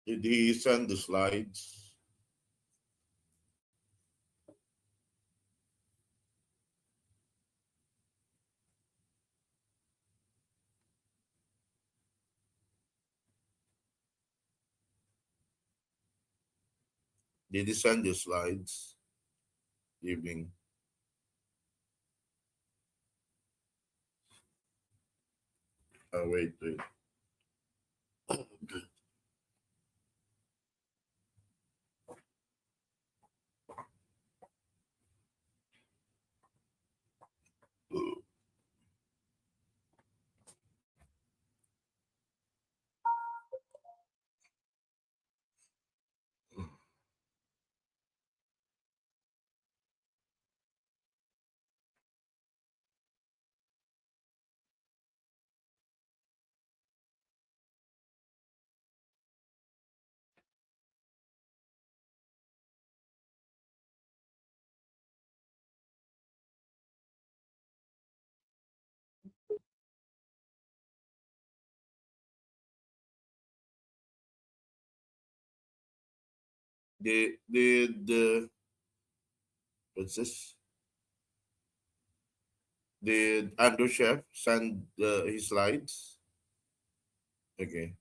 Did he send the slides? Did he send the slides? Evening. Oh, wait, wait. Did what's this? Did Andrew Chef send his slides? Okay.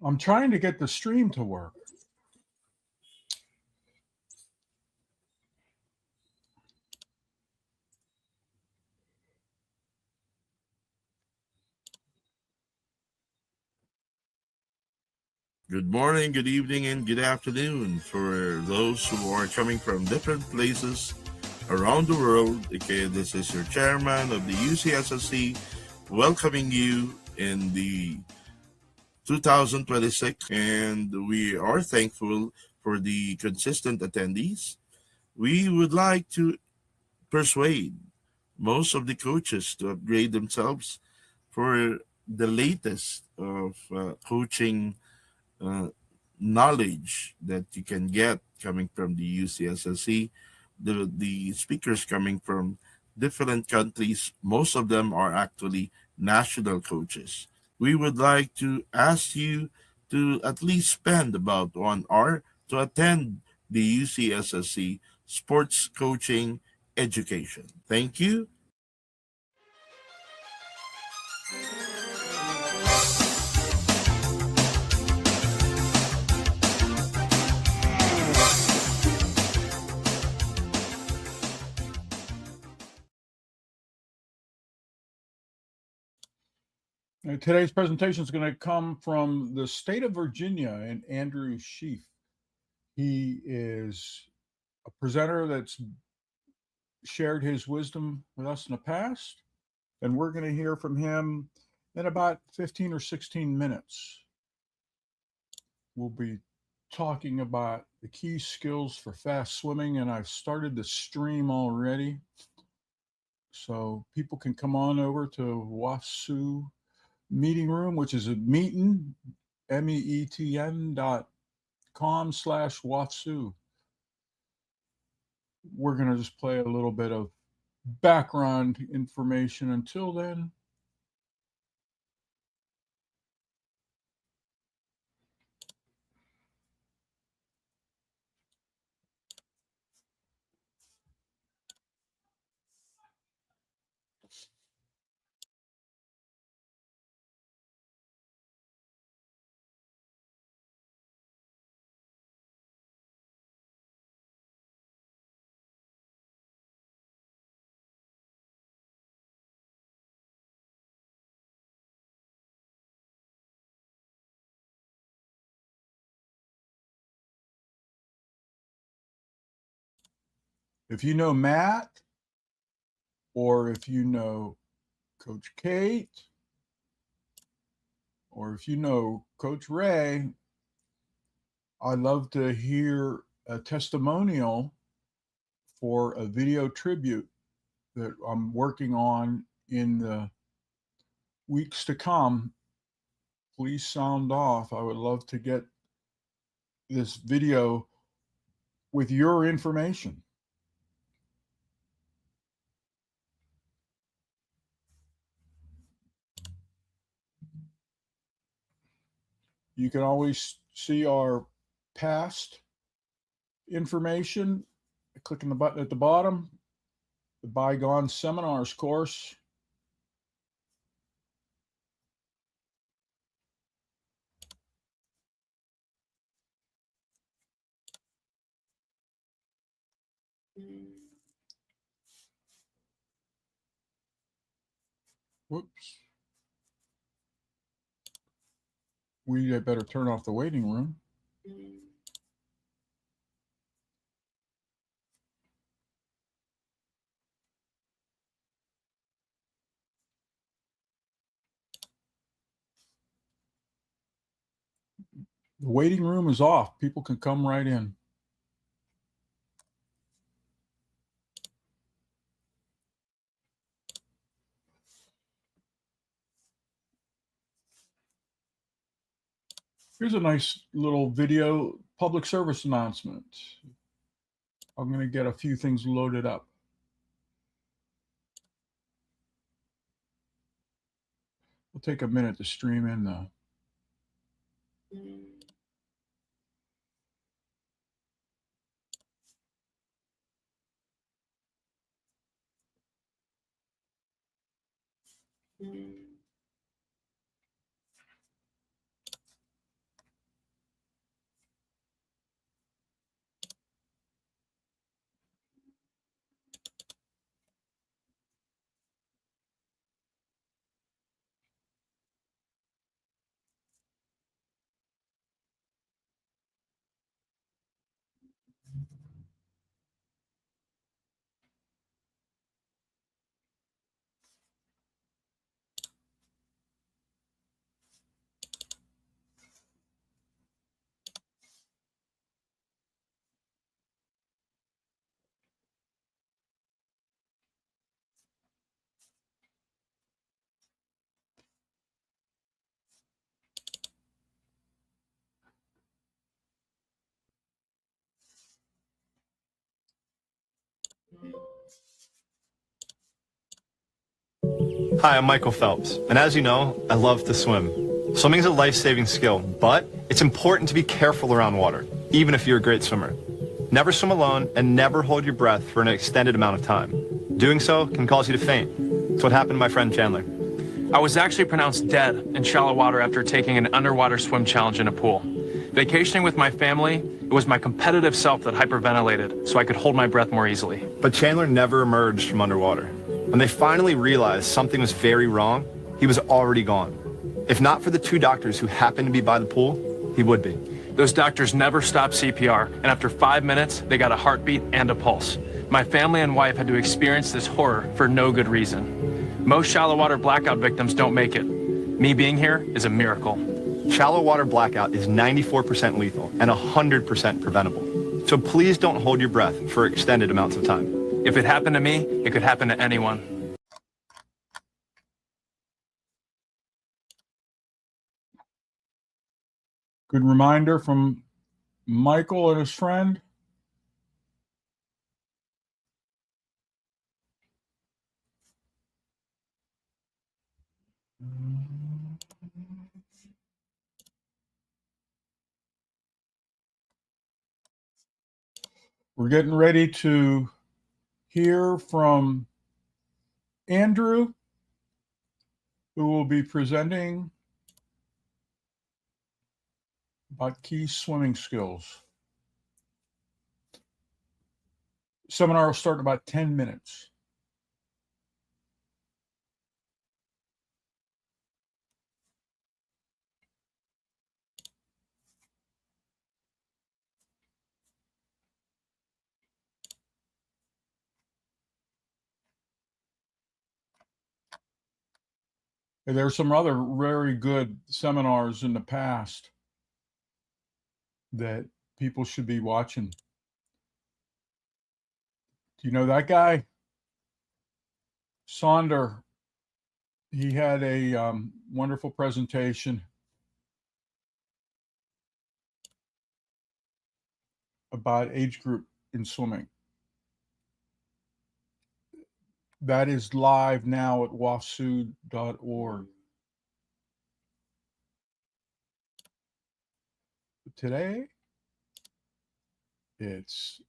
I'm trying to get the stream to work. Good morning, good evening, and good afternoon for those who are coming from different places around the world. Okay, this is your chairman of the UCSSC welcoming you in the 2026, and we are thankful for the consistent attendees. We would like to persuade most of the coaches to upgrade themselves for the latest of coaching uh, knowledge that you can get coming from the UCSSC. The speakers coming from different countries, most of them are actually national coaches. We would like to ask you to at least spend about 1 hour to attend the UCSSC Sports Coaching education. Thank you. Today's presentation is going to come from the state of Virginia and Andrew Scheaff. He is a presenter that's shared his wisdom with us in the past, and we're going to hear from him in about 15 or 16 minutes. We'll be talking about the key skills for fast swimming, and I've started the stream already, so people can come on over to WASU meeting room, which is a meeting, meetn.com/WASU. We're going to just play a little bit of background information until then. If you know Matt, or if you know Coach Kate, or if you know Coach Ray, I'd love to hear a testimonial for a video tribute that I'm working on in the weeks to come. Please sound off. I would love to get this video with your information. You can always see our past information, clicking the button at the bottom, the Bygone Seminars course. Whoops. We had better turn off the waiting room. The waiting room is off. People can come right in. Here's a nice little video public service announcement. I'm going to get a few things loaded up. We'll take a minute to stream in though. Hi, I'm Michael Phelps, and as you know, I love to swim. Swimming is a life-saving skill, but it's important to be careful around water, even if you're a great swimmer. Never swim alone and never hold your breath for an extended amount of time. Doing so can cause you to faint. It's what happened to my friend Chandler. I was actually pronounced dead in shallow water after taking an underwater swim challenge in a pool. Vacationing with my family, it was my competitive self that hyperventilated so I could hold my breath more easily. But Chandler never emerged from underwater. When they finally realized something was very wrong, he was already gone. If not for the 2 doctors who happened to be by the pool, he would be. Those doctors never stopped CPR, and after 5 minutes, they got a heartbeat and a pulse. My family and wife had to experience this horror for no good reason. Most shallow water blackout victims don't make it. Me being here is a miracle. Shallow water blackout is 94% lethal and 100% preventable. So please don't hold your breath for extended amounts of time. If it happened to me, it could happen to anyone. Good reminder from Michael and his friend. We're getting ready to hear from Andrew, who will be presenting about key swimming skills. Seminar will start in about 10 minutes. And there are some other very good seminars in the past that people should be watching. Do you know that guy? Sonder. He had a wonderful presentation about age group in swimming. That is live now at wasu.org. Today, it's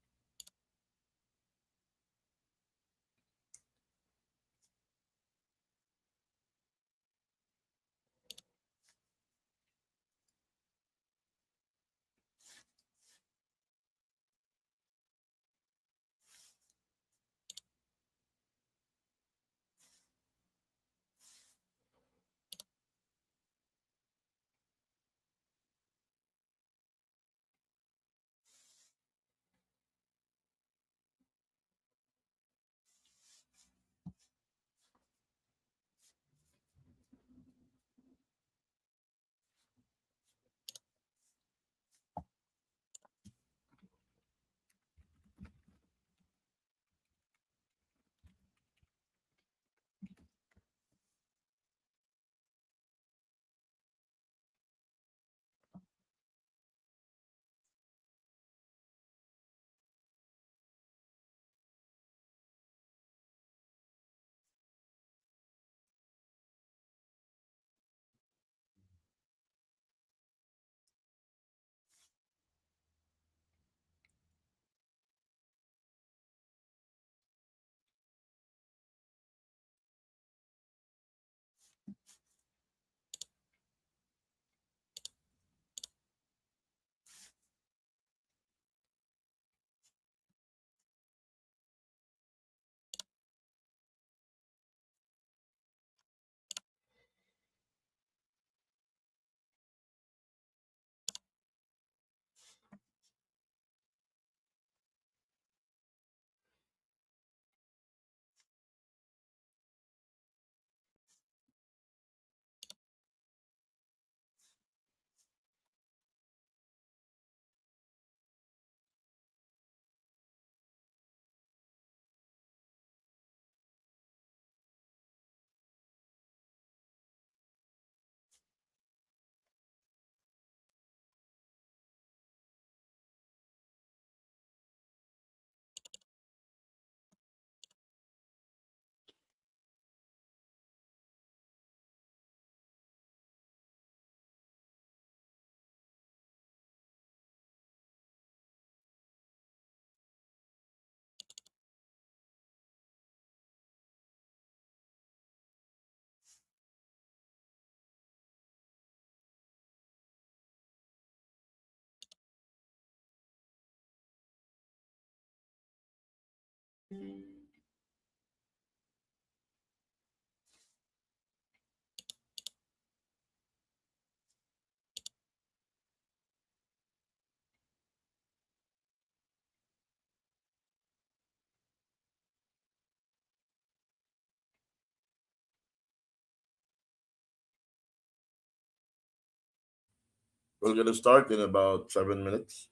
We're gonna start in about 7 minutes.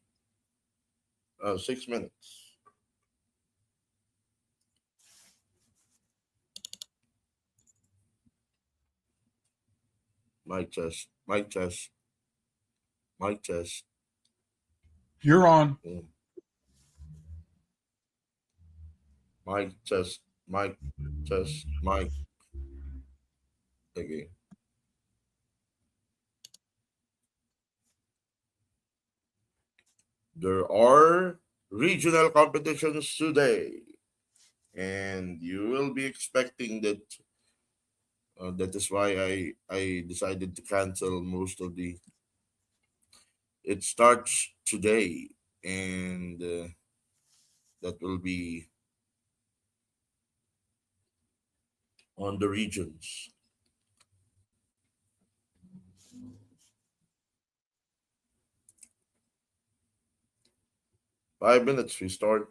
6 minutes. Mic test. Mic test. Mic test. You're on. Mm. Mic test. Mic test. Mic. Okay. There are regional competitions today, and you will be expecting that. That is why I decided to cancel most of the. It starts today, and that will be on the regions. 5 minutes we start.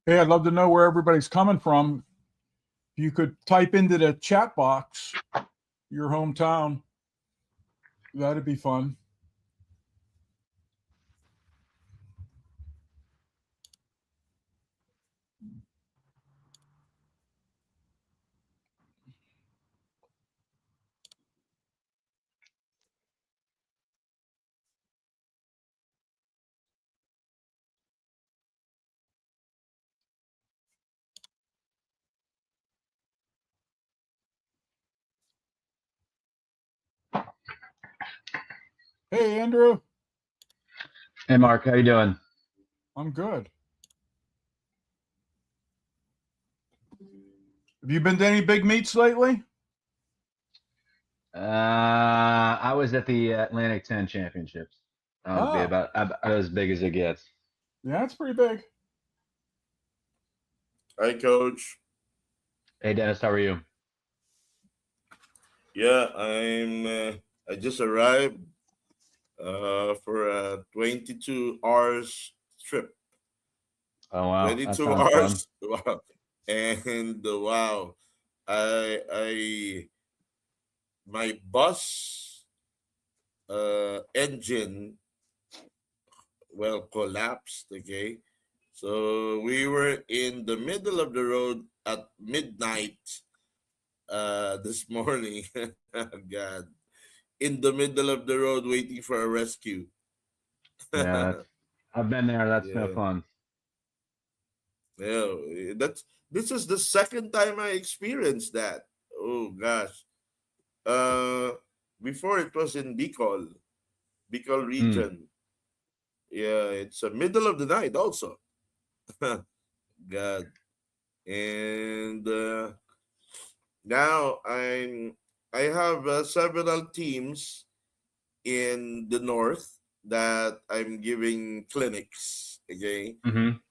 Hey, I'd love to know where everybody's coming from. If you could type into the chat box your hometown, that'd be fun. Hey, Andrew. Hey, Mark, how you doing? I'm good. Have you been to any big meets lately? I was at the Atlantic 10 Championships. That would be about as big as it gets. Yeah, it's pretty big. Hi, coach. Hey, Dennis, how are you? Yeah, I just arrived for a 22 hours trip. Oh, wow. That 22 sounds fun. hours. Wow. And wow, I my bus engine collapsed. Okay, so we were in the middle of the road at midnight this morning. God, in the middle of the road waiting for a rescue. Yeah, I've been there. That's no Yeah, fun. yeah. This is the second time I experienced that. Oh gosh. Uh, Before it was in Bicol Mm, region. Yeah, it's a middle of the night also. God. And now I have several teams in the north that I'm giving clinics. Okay, mm-hmm.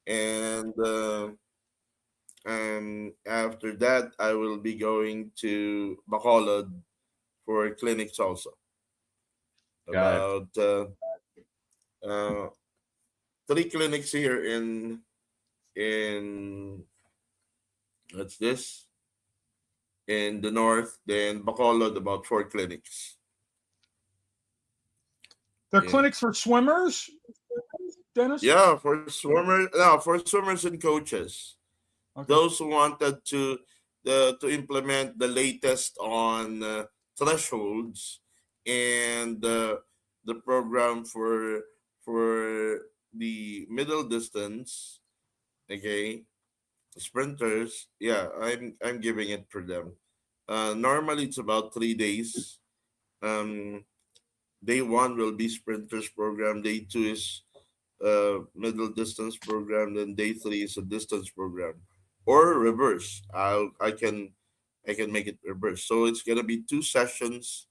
and after that I will be going to Bacolod for clinics also Got it. about uh, three clinics here in what's this in the north, then Bacolod about four clinics. They're Yeah. clinics for swimmers, Dennis? Yeah, for swimmers, no, for swimmers and coaches. Okay. Those who wanted to implement the latest on thresholds and the program for the middle distance, okay, sprinters, yeah, I'm giving it for them. Normally it's about 3 days. Um, Day one will be sprinters program. Day two is middle distance program. Then day three is a distance program, or reverse. I can make it reverse. So it's gonna be 2 sessions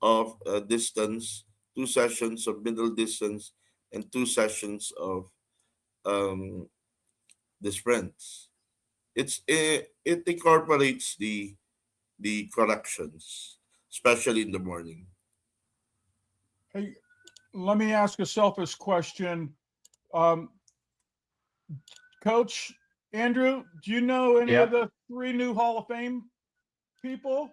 of distance, 2 sessions of middle distance, and 2 sessions of um, the sprints. It incorporates the corrections, especially in the morning. Hey, let me ask a selfish question. Um, Coach Andrew, do you know any of Yep. the 3 new Hall of Fame people?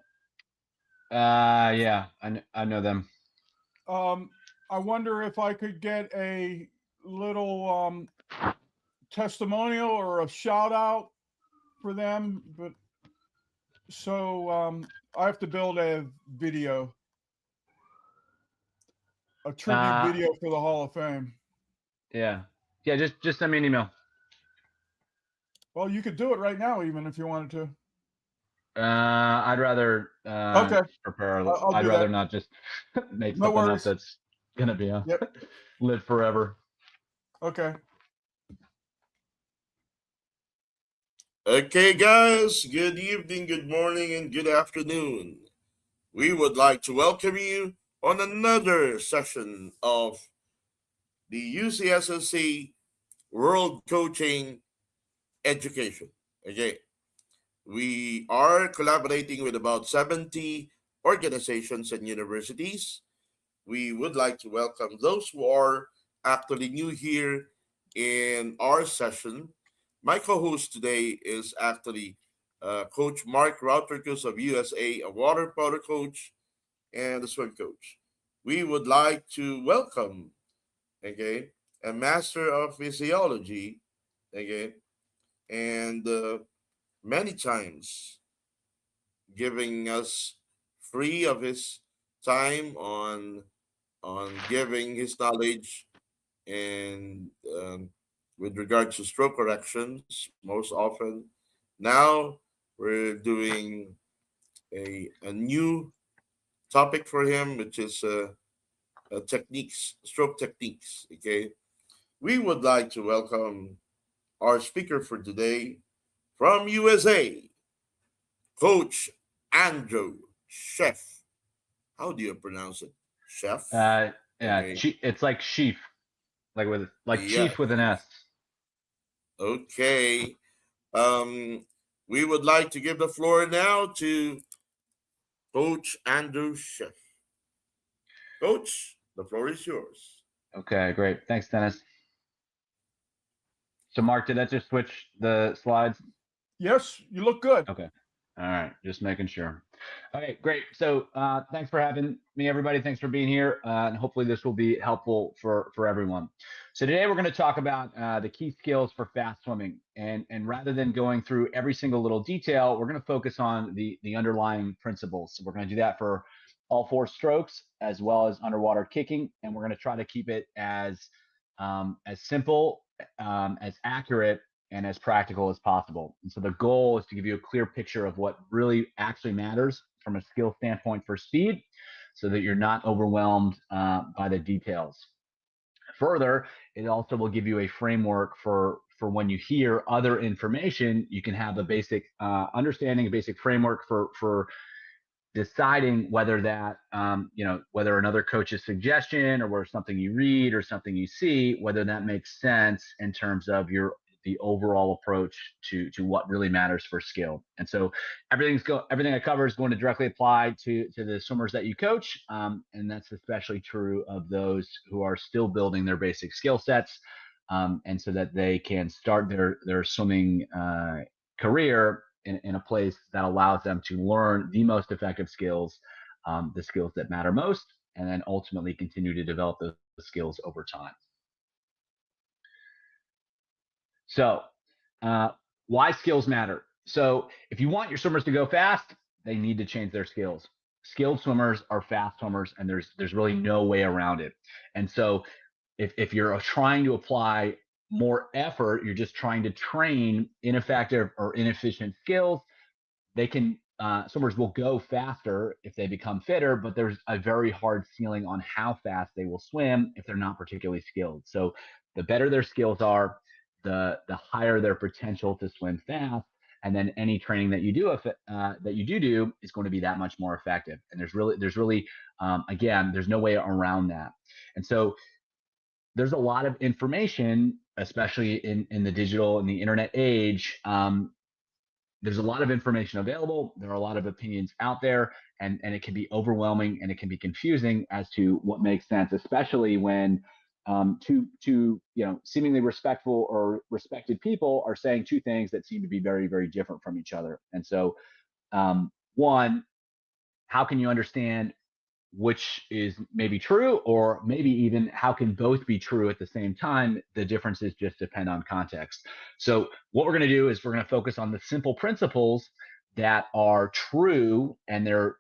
Yeah, I know them. I wonder if I could get a little testimonial or a shout out for them. But so I have to build a video, a tribute Uh, video for the Hall of Fame. yeah, yeah. Just send me an email. Well, you could do it right now, even if you wanted to. I'd rather Okay, prepare. I'll I'd do rather that. not just make No something up worries. that's gonna be Yep. live forever. Okay. Okay, guys, good evening, good morning, and good afternoon. We would like to welcome you on another session of the UCSSC World Coaching Education. Okay, we are collaborating with about 70 organizations and universities. We would like to welcome those who are actually new here in our session. My co-host today is actually Coach Mark Rauterkus of USA, a water polo coach and a swim coach. We would like to welcome, okay, a master of physiology, okay, and many times giving us free of his time on giving his knowledge and with regards to stroke corrections most often. Now we're doing a new topic for him, which is techniques, stroke techniques. Okay, we would like to welcome our speaker for today from USA, Coach Andrew Scheaff. How do you pronounce it? Chef? Uh, yeah, Okay. it's like Scheaff, like Yeah. chief with an S. Okay. Um, we would like to give the floor now to Coach Andrew Schiff. Coach, the floor is yours. Okay, great. Thanks, Dennis. So, Mark, did that just switch the slides? Yes, you look good. Okay. All right. Just making sure. Okay, great. So thanks for having me, everybody. Thanks for being here. And hopefully this will be helpful for everyone. So today we're going to talk about the key skills for fast swimming. And rather than going through every single little detail, we're going to focus on the underlying principles. So we're going to do that for all 4 strokes as well as underwater kicking. And we're going to try to keep it as simple, as accurate, and as practical as possible. And so the goal is to give you a clear picture of what really actually matters from a skill standpoint for speed so that you're not overwhelmed by the details. Further, it also will give you a framework for when you hear other information, you can have a basic understanding, a basic framework for deciding whether that whether another coach's suggestion or whether something you read or something you see, whether that makes sense in terms of the overall approach to what really matters for skill. And so everything I cover is going to directly apply to the swimmers that you coach, and that's especially true of those who are still building their basic skill sets, and so that they can start their swimming career in a place that allows them to learn the most effective skills, the skills that matter most, and then ultimately continue to develop those skills over time. So, why skills matter? So, if you want your swimmers to go fast, they need to change their skills. skilled swimmers are fast swimmers, and there's really no way around it. And so if you're trying to apply more effort, you're just trying to train ineffective or inefficient skills, they can swimmers will go faster if they become fitter, but there's a very hard ceiling on how fast they will swim if they're not particularly skilled. So the better their skills are, the higher their potential to swim fast, and then any training that you do is going to be that much more effective. And there's really again, there's no way around that. And so there's a lot of information, especially in the digital and the internet age. There's a lot of information available. There are a lot of opinions out there, and it can be overwhelming and it can be confusing as to what makes sense, especially when two seemingly respectful or respected people are saying two things that seem to be very, very different from each other. And so, one, how can you understand which is maybe true, or maybe even how can both be true at the same time? The differences just depend on context. So what we're going to do is we're going to focus on the simple principles that are true, and they're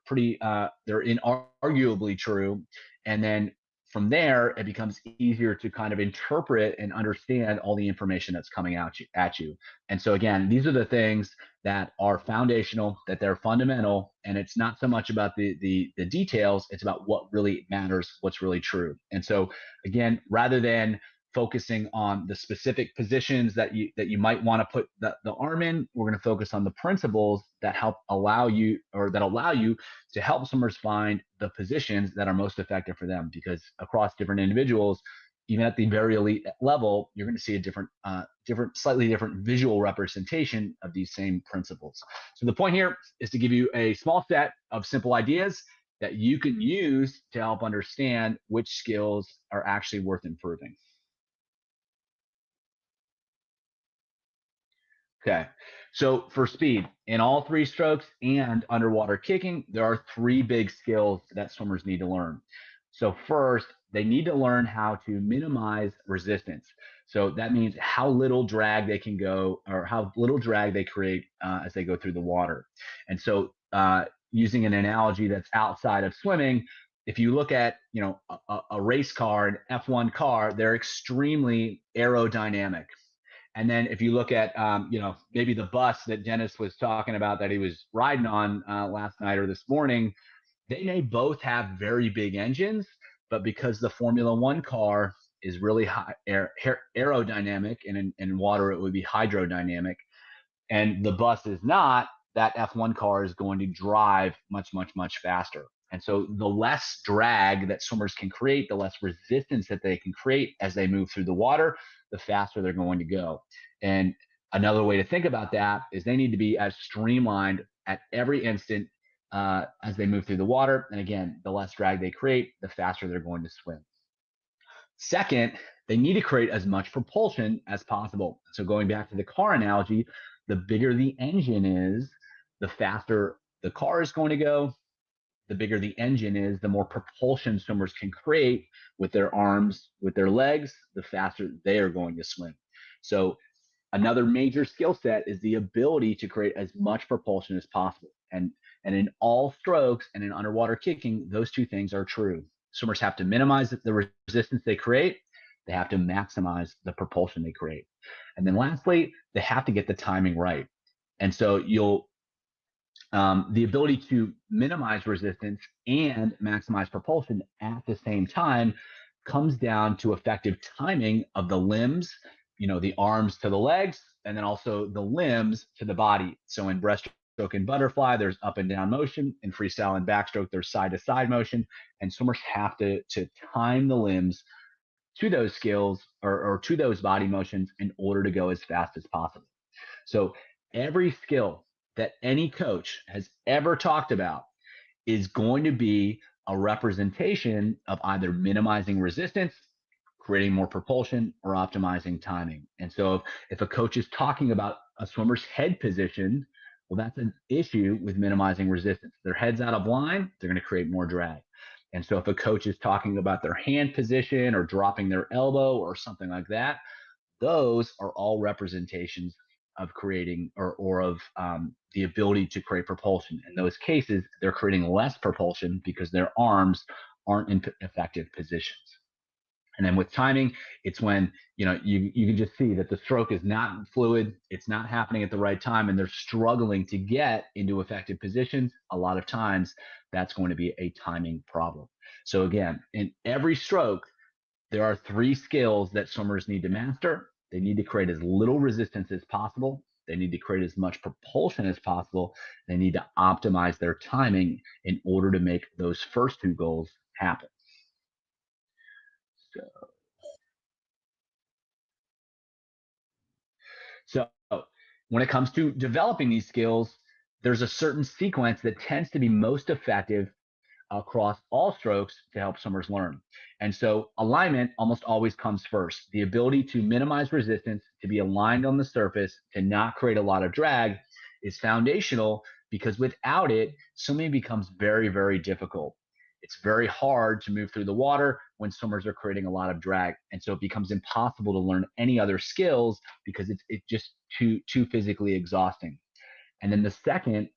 inarguably true. And then from there, it becomes easier to kind of interpret and understand all the information that's coming at you. And so again, these are the things that are foundational, that they're fundamental, and it's not so much about the details, it's about what really matters, what's really true. And so again, rather than focusing on the specific positions that you might want to put the arm in, we're going to focus on the principles that allow you to help swimmers find the positions that are most effective for them. Because across different individuals, even at the very elite level, you're going to see a slightly different visual representation of these same principles. So the point here is to give you a small set of simple ideas that you can use to help understand which skills are actually worth improving. Okay, so for speed, in all three strokes and underwater kicking, there are three big skills that swimmers need to learn. So first, they need to learn how to minimize resistance. So that means how little drag they can go, or how little drag they create as they go through the water. And so using an analogy that's outside of swimming, if you look at a race car, an F1 car, they're extremely aerodynamic. And then if you look at, maybe the bus that Dennis was talking about that he was riding on last night or this morning, they may both have very big engines, but because the Formula One car is really high aerodynamic, and in water it would be hydrodynamic, and the bus is not, that F1 car is going to drive much, much, much faster. And so the less drag that swimmers can create, the less resistance that they can create as they move through the water, the faster they're going to go. And another way to think about that is they need to be as streamlined at every instant as they move through the water. And again, the less drag they create, the faster they're going to swim. Second, they need to create as much propulsion as possible. So going back to the car analogy, the bigger the engine is, the faster the car is going to go. The bigger the engine is, the more propulsion swimmers can create with their arms, with their legs, the faster they are going to swim. So another major skill set is the ability to create as much propulsion as possible. And in all strokes and in underwater kicking, those two things are true. Swimmers have to minimize the resistance they create. They have to maximize the propulsion they create. And then lastly, they have to get the timing right. And so the ability to minimize resistance and maximize propulsion at the same time comes down to effective timing of the limbs, the arms to the legs, and then also the limbs to the body. So in breaststroke and butterfly, there's up and down motion. In freestyle and backstroke, there's side to side motion. And swimmers have to time the limbs to those skills or to those body motions in order to go as fast as possible. So every skill that any coach has ever talked about is going to be a representation of either minimizing resistance, creating more propulsion, or optimizing timing. And so if a coach is talking about a swimmer's head position, well, that's an issue with minimizing resistance. Their head's out of line, they're going to create more drag. And so if a coach is talking about their hand position or dropping their elbow or something like that, those are all representations of creating or of the ability to create propulsion. In those cases, they're creating less propulsion because their arms aren't in effective positions. And then with timing, it's when you can just see that the stroke is not fluid, it's not happening at the right time, and they're struggling to get into effective positions. A lot of times, that's going to be a timing problem. So again, in every stroke, there are 3 skills that swimmers need to master. They need to create as little resistance as possible. They need to create as much propulsion as possible. They need to optimize their timing in order to make those first 2 goals happen. So when it comes to developing these skills, there's a certain sequence that tends to be most effective across all strokes to help swimmers learn. And so alignment almost always comes first. The ability to minimize resistance, to be aligned on the surface, to not create a lot of drag is foundational, because without it, swimming becomes very, very difficult. It's very hard to move through the water when swimmers are creating a lot of drag. And so it becomes impossible to learn any other skills because it's just too physically exhausting. And then the second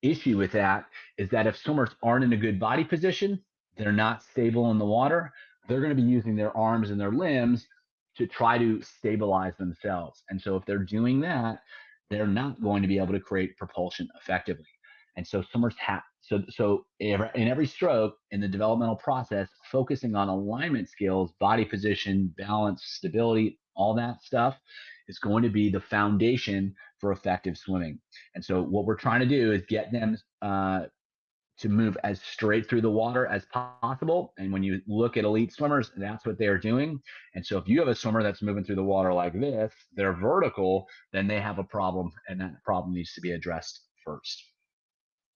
issue with that is that if swimmers aren't in a good body position, they're not stable in the water, they're going to be using their arms and their limbs to try to stabilize themselves. And so if they're doing that, they're not going to be able to create propulsion effectively. And so swimmers have so in every stroke in the developmental process, focusing on alignment skills, body position, balance, stability, all that stuff is going to be the foundation for effective swimming. And so what we're trying to do is get them to move as straight through the water as possible. And when you look at elite swimmers, that's what they are doing. And so if you have a swimmer that's moving through the water like this, they're vertical, then they have a problem, and that problem needs to be addressed first.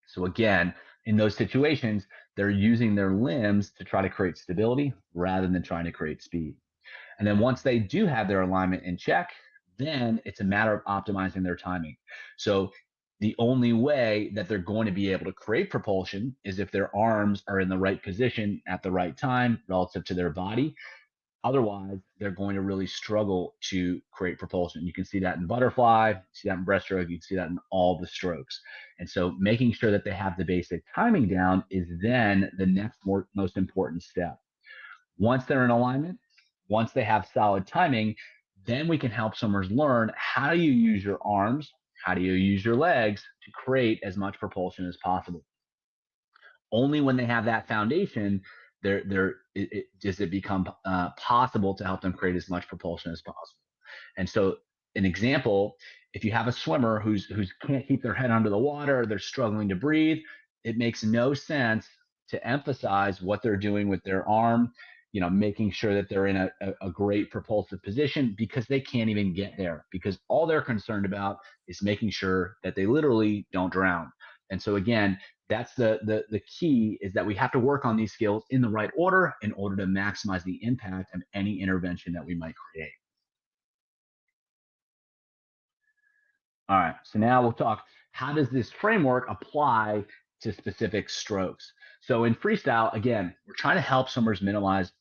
So again, in those situations, they're using their limbs to try to create stability rather than trying to create speed. And then once they do have their alignment in check, then it's a matter of optimizing their timing. So the only way that they're going to be able to create propulsion is if their arms are in the right position at the right time relative to their body. Otherwise, they're going to really struggle to create propulsion. You can see that in butterfly, you see that in breaststroke, you can see that in all the strokes. And so making sure that they have the basic timing down is then the next most important step. Once they're in alignment, once they have solid timing, then we can help swimmers learn how do you use your arms, how do you use your legs to create as much propulsion as possible. Only when they have that foundation, does it become possible to help them create as much propulsion as possible. And so an example, if you have a swimmer who's can't keep their head under the water, they're struggling to breathe, it makes no sense to emphasize what they're doing with their arm, making sure that they're in a great propulsive position, because they can't even get there, because all they're concerned about is making sure that they literally don't drown. And so again, that's the key, is that we have to work on these skills in the right order in order to maximize the impact of any intervention that we might create. All right, so now we'll talk, how does this framework apply to specific strokes? So in freestyle, again, we're trying to help swimmers minimize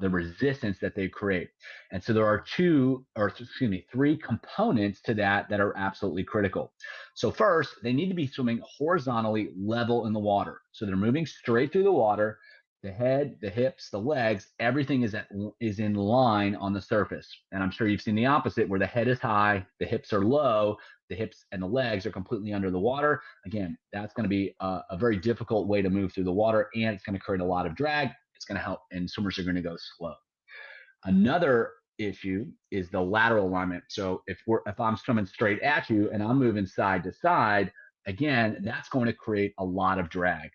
the resistance that they create. And so there are three components to that are absolutely critical. So first, they need to be swimming horizontally level in the water. So they're moving straight through the water. The head, the hips, the legs, everything is in line on the surface. And I'm sure you've seen the opposite, where the head is high, the hips are low, the hips and the legs are completely under the water. Again, that's going to be a very difficult way to move through the water, and it's going to create a lot of drag. It's going to help, and swimmers are going to go slow. Another issue is the lateral alignment. So if I'm swimming straight at you and I'm moving side to side, again, that's going to create a lot of drag.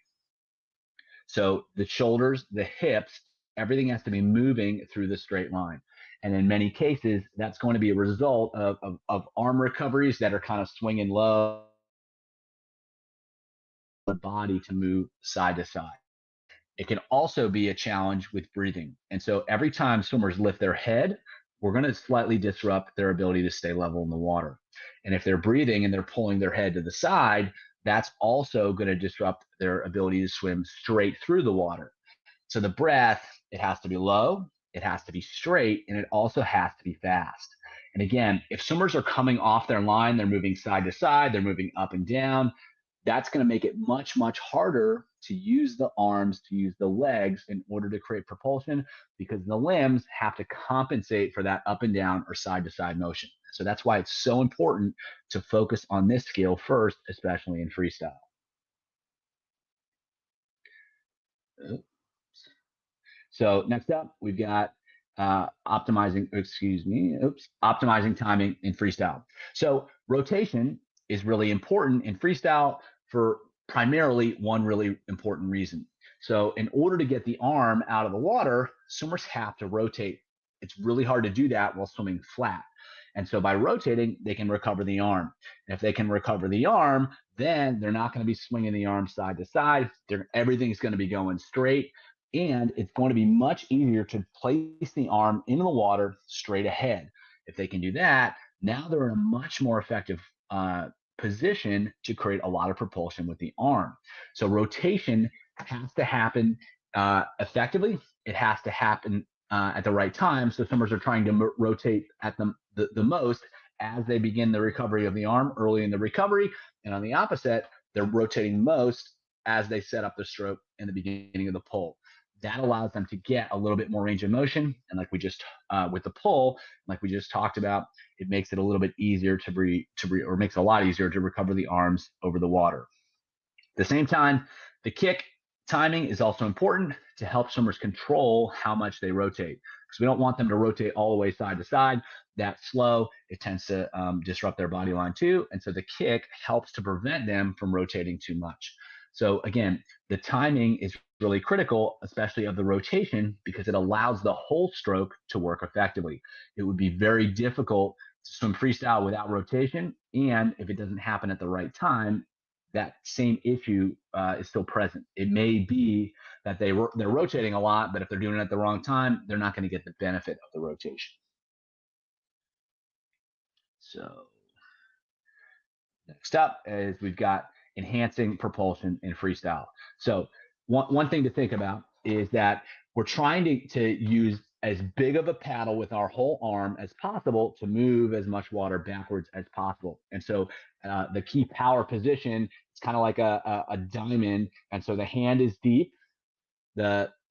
So the shoulders, the hips, everything has to be moving through the straight line. And in many cases, that's going to be a result of arm recoveries that are kind of swinging low, the body to move side to side. It can also be a challenge with breathing. And so every time swimmers lift their head, we're going to slightly disrupt their ability to stay level in the water. And if they're breathing and they're pulling their head to the side, that's also going to disrupt their ability to swim straight through the water. So the breath, it has to be low, it has to be straight, and it also has to be fast. And again, if swimmers are coming off their line, they're moving side to side, they're moving up and down, that's going to make it much, much harder to use the arms, to use the legs in order to create propulsion, because the limbs have to compensate for that up and down or side to side motion. So that's why it's so important to focus on this skill first, especially in freestyle. Oops. So next up, we've got optimizing timing in freestyle. So rotation is really important in freestyle for primarily one really important reason. So in order to get the arm out of the water, swimmers have to rotate. It's really hard to do that while swimming flat. And so by rotating, they can recover the arm. And if they can recover the arm, then they're not going to be swinging the arm side to side. Everything's going to be going straight. And it's going to be much easier to place the arm into the water straight ahead. If they can do that, now they're in a much more effective position to create a lot of propulsion with the arm. So rotation has to happen effectively. It has to happen at the right time. So swimmers are trying to rotate at the most as they begin the recovery of the arm early in the recovery. And on the opposite, they're rotating most as they set up the stroke in the beginning of the pull. That allows them to get a little bit more range of motion. And like we just, with the pull, like we just talked about, it makes it a little bit easier or makes it a lot easier to recover the arms over the water. At the same time, the kick timing is also important to help swimmers control how much they rotate, because we don't want them to rotate all the way side to side. That's slow. It tends to disrupt their body line too. And so the kick helps to prevent them from rotating too much. So again, the timing is really critical, especially of the rotation, because it allows the whole stroke to work effectively. It would be very difficult to swim freestyle without rotation. And if it doesn't happen at the right time, that same issue is still present. It may be that they're rotating a lot, but if they're doing it at the wrong time, they're not going to get the benefit of the rotation. So next up is we've got enhancing propulsion in freestyle. So one thing to think about is that we're trying to use as big of a paddle with our whole arm as possible to move as much water backwards as possible. And so the key power position, it's kind of like a diamond. And so the hand is deep.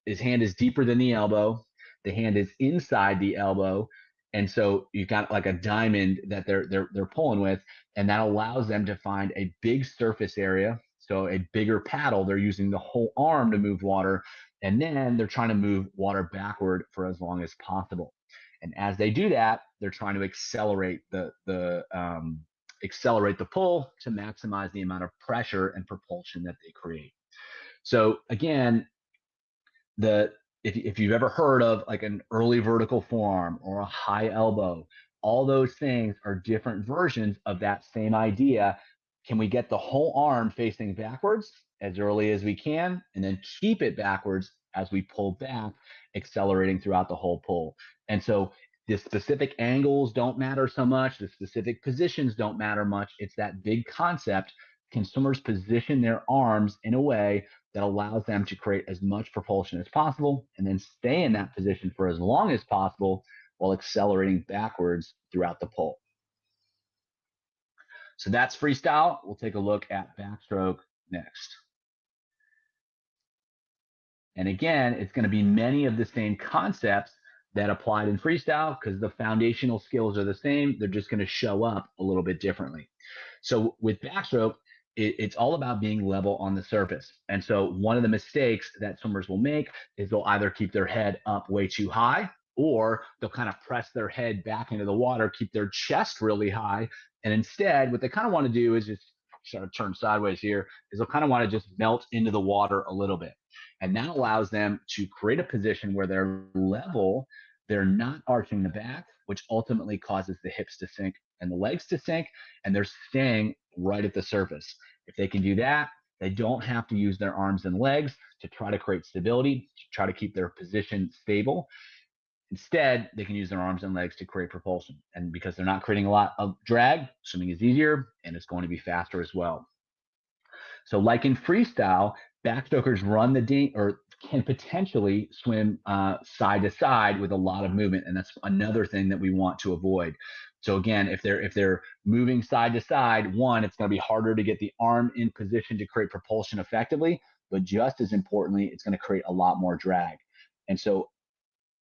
His hand is deeper than the elbow. The hand is inside the elbow. And so you've got like a diamond that they're pulling with, and that allows them to find a big surface area. So a bigger paddle, they're using the whole arm to move water, and then they're trying to move water backward for as long as possible. And as they do that, they're trying to accelerate the pull to maximize the amount of pressure and propulsion that they create. So again, if you've ever heard of like an early vertical forearm or a high elbow, all those things are different versions of that same idea. Can we get the whole arm facing backwards as early as we can, and then keep it backwards as we pull back, accelerating throughout the whole pull? And so the specific angles don't matter so much. The specific positions don't matter much. It's that big concept. Can swimmers position their arms in a way that allows them to create as much propulsion as possible and then stay in that position for as long as possible while accelerating backwards throughout the pull? So that's freestyle. We'll take a look at backstroke next. And again, it's going to be many of the same concepts that applied in freestyle, because the foundational skills are the same. They're just going to show up a little bit differently. So with backstroke, it's all about being level on the surface. And so one of the mistakes that swimmers will make is they'll either keep their head up way too high, or they'll kind of press their head back into the water, keep their chest really high. And instead, what they kind of want to do is just sort of turn sideways here, is they'll kind of want to just melt into the water a little bit. And that allows them to create a position where they're level, they're not arching the back, which ultimately causes the hips to sink and the legs to sink, and they're staying right at the surface. If they can do that, they don't have to use their arms and legs to try to create stability, to try to keep their position stable. Instead, they can use their arms and legs to create propulsion. And because they're not creating a lot of drag, swimming is easier, and it's going to be faster as well. So like in freestyle, backstrokers run can potentially swim side to side with a lot of movement, and that's another thing that we want to avoid. So again, if they're moving side to side, one, it's going to be harder to get the arm in position to create propulsion effectively, but just as importantly, it's going to create a lot more drag. And so,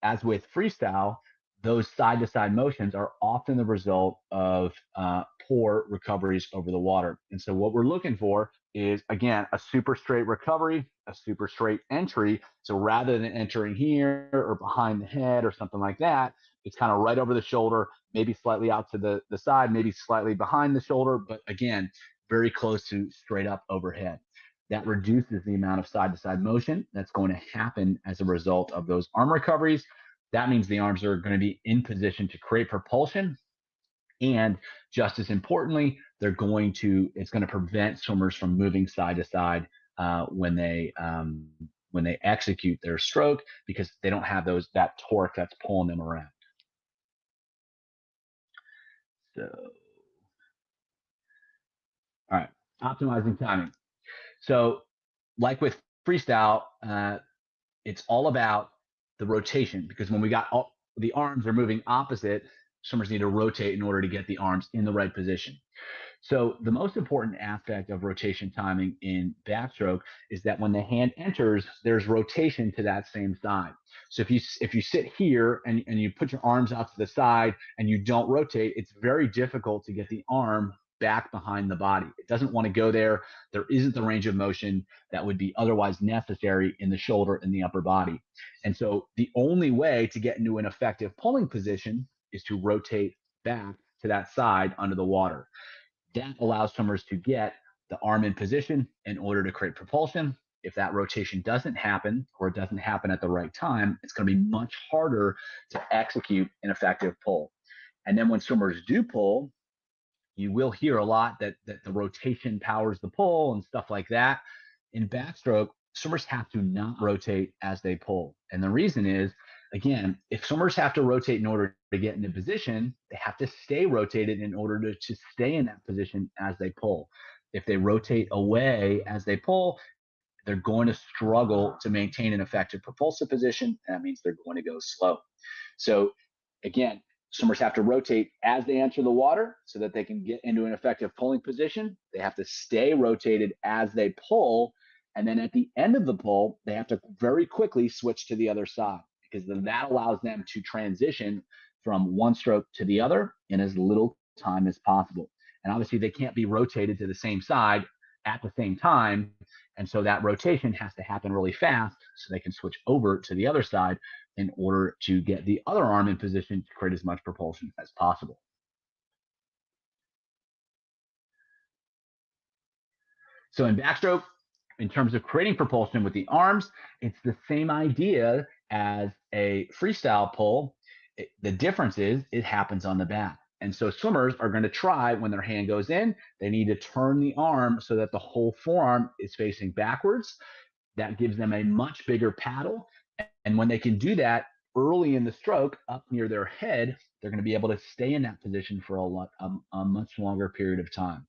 as with freestyle, those side to side motions are often the result of poor recoveries over the water. And so, what we're looking for is, again, a super straight recovery, a super straight entry. So, rather than entering here or behind the head or something like that, it's kind of right over the shoulder, maybe slightly out to the side, maybe slightly behind the shoulder, but again, very close to straight up overhead. That reduces the amount of side to side motion that's going to happen as a result of those arm recoveries. That means the arms are going to be in position to create propulsion. And just as importantly, it's going to prevent swimmers from moving side to side when they execute their stroke, because they don't have that torque that's pulling them around. So, all right, optimizing timing. So, like with freestyle, it's all about the rotation, because when the arms are moving opposite, swimmers need to rotate in order to get the arms in the right position. So the most important aspect of rotation timing in backstroke is that when the hand enters, there's rotation to that same side. So if you sit here and you put your arms out to the side and you don't rotate, it's very difficult to get the arm back behind the body. It doesn't want to go there. There isn't the range of motion that would be otherwise necessary in the shoulder and the upper body. And so the only way to get into an effective pulling position is to rotate back to that side under the water. That allows swimmers to get the arm in position in order to create propulsion. If that rotation doesn't happen, or it doesn't happen at the right time, it's going to be much harder to execute an effective pull. And then when swimmers do pull, you will hear a lot that the rotation powers the pull and stuff like that. In backstroke, swimmers have to not rotate as they pull. And the reason is, again, if swimmers have to rotate in order to get into position, they have to stay rotated in order to stay in that position as they pull. If they rotate away as they pull, they're going to struggle to maintain an effective propulsive position, and that means they're going to go slow. So again, swimmers have to rotate as they enter the water so that they can get into an effective pulling position. They have to stay rotated as they pull. And then at the end of the pull, they have to very quickly switch to the other side, because then that allows them to transition from one stroke to the other in as little time as possible. And obviously, they can't be rotated to the same side at the same time. And so that rotation has to happen really fast so they can switch over to the other side in order to get the other arm in position to create as much propulsion as possible. So in backstroke, in terms of creating propulsion with the arms, it's the same idea as a freestyle pull. The difference is it happens on the back. And so swimmers are going to try, when their hand goes in, they need to turn the arm so that the whole forearm is facing backwards. That gives them a much bigger paddle. And when they can do that early in the stroke up near their head, they're going to be able to stay in that position for a much longer period of time.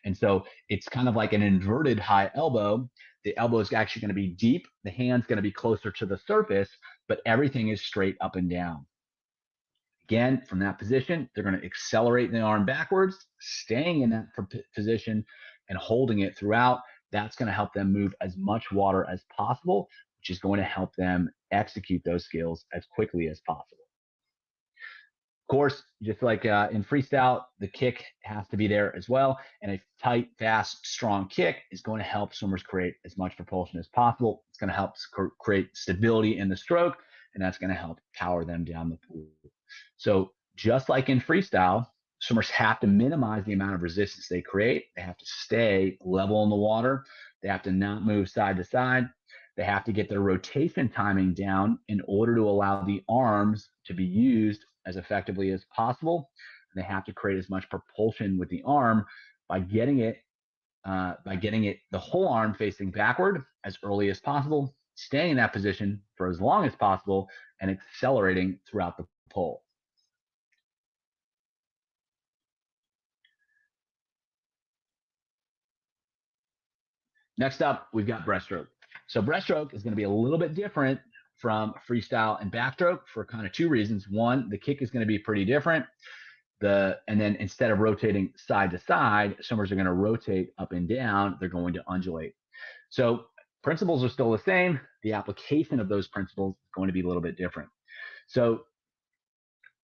And so it's kind of like an inverted high elbow. The elbow is actually going to be deep. The hand's going to be closer to the surface, but everything is straight up and down. Again, from that position, they're going to accelerate the arm backwards, staying in that position and holding it throughout. That's going to help them move as much water as possible, which is going to help them execute those skills as quickly as possible. Of course, just like in freestyle, the kick has to be there as well. And a tight, fast, strong kick is going to help swimmers create as much propulsion as possible. It's going to help create stability in the stroke, and that's going to help power them down the pool. So just like in freestyle, swimmers have to minimize the amount of resistance they create. They have to stay level in the water. They have to not move side to side. They have to get their rotation timing down in order to allow the arms to be used as effectively as possible. They have to create as much propulsion with the arm by getting it the whole arm facing backward as early as possible, staying in that position for as long as possible, and accelerating throughout the pull. Next up, we've got breaststroke. So breaststroke is going to be a little bit different from freestyle and backstroke for kind of two reasons. One, the kick is going to be pretty different. And then instead of rotating side to side, swimmers are going to rotate up and down. They're going to undulate. So principles are still the same. The application of those principles is going to be a little bit different. So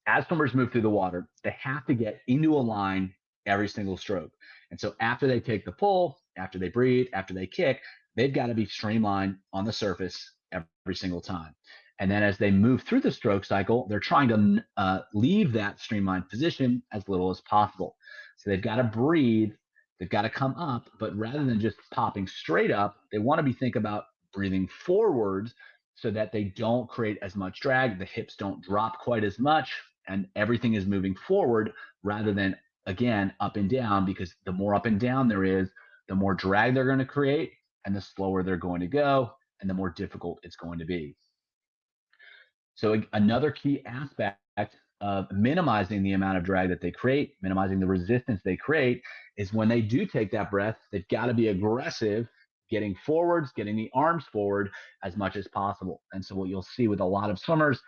as swimmers move through the water, they have to get into a line every single stroke. And so after they take the pull, after they breathe, after they kick, they've got to be streamlined on the surface every single time. And then as they move through the stroke cycle, they're trying to leave that streamlined position as little as possible. So they've got to breathe, they've got to come up, but rather than just popping straight up, they want to think about breathing forwards so that they don't create as much drag, the hips don't drop quite as much, and everything is moving forward rather than, again, up and down, because the more up and down there is, the more drag they're going to create and the slower they're going to go and the more difficult it's going to be. So another key aspect of minimizing the amount of drag that they create, minimizing the resistance they create, is when they do take that breath, they've got to be aggressive, getting forwards, getting the arms forward as much as possible. And so what you'll see with a lot of swimmers,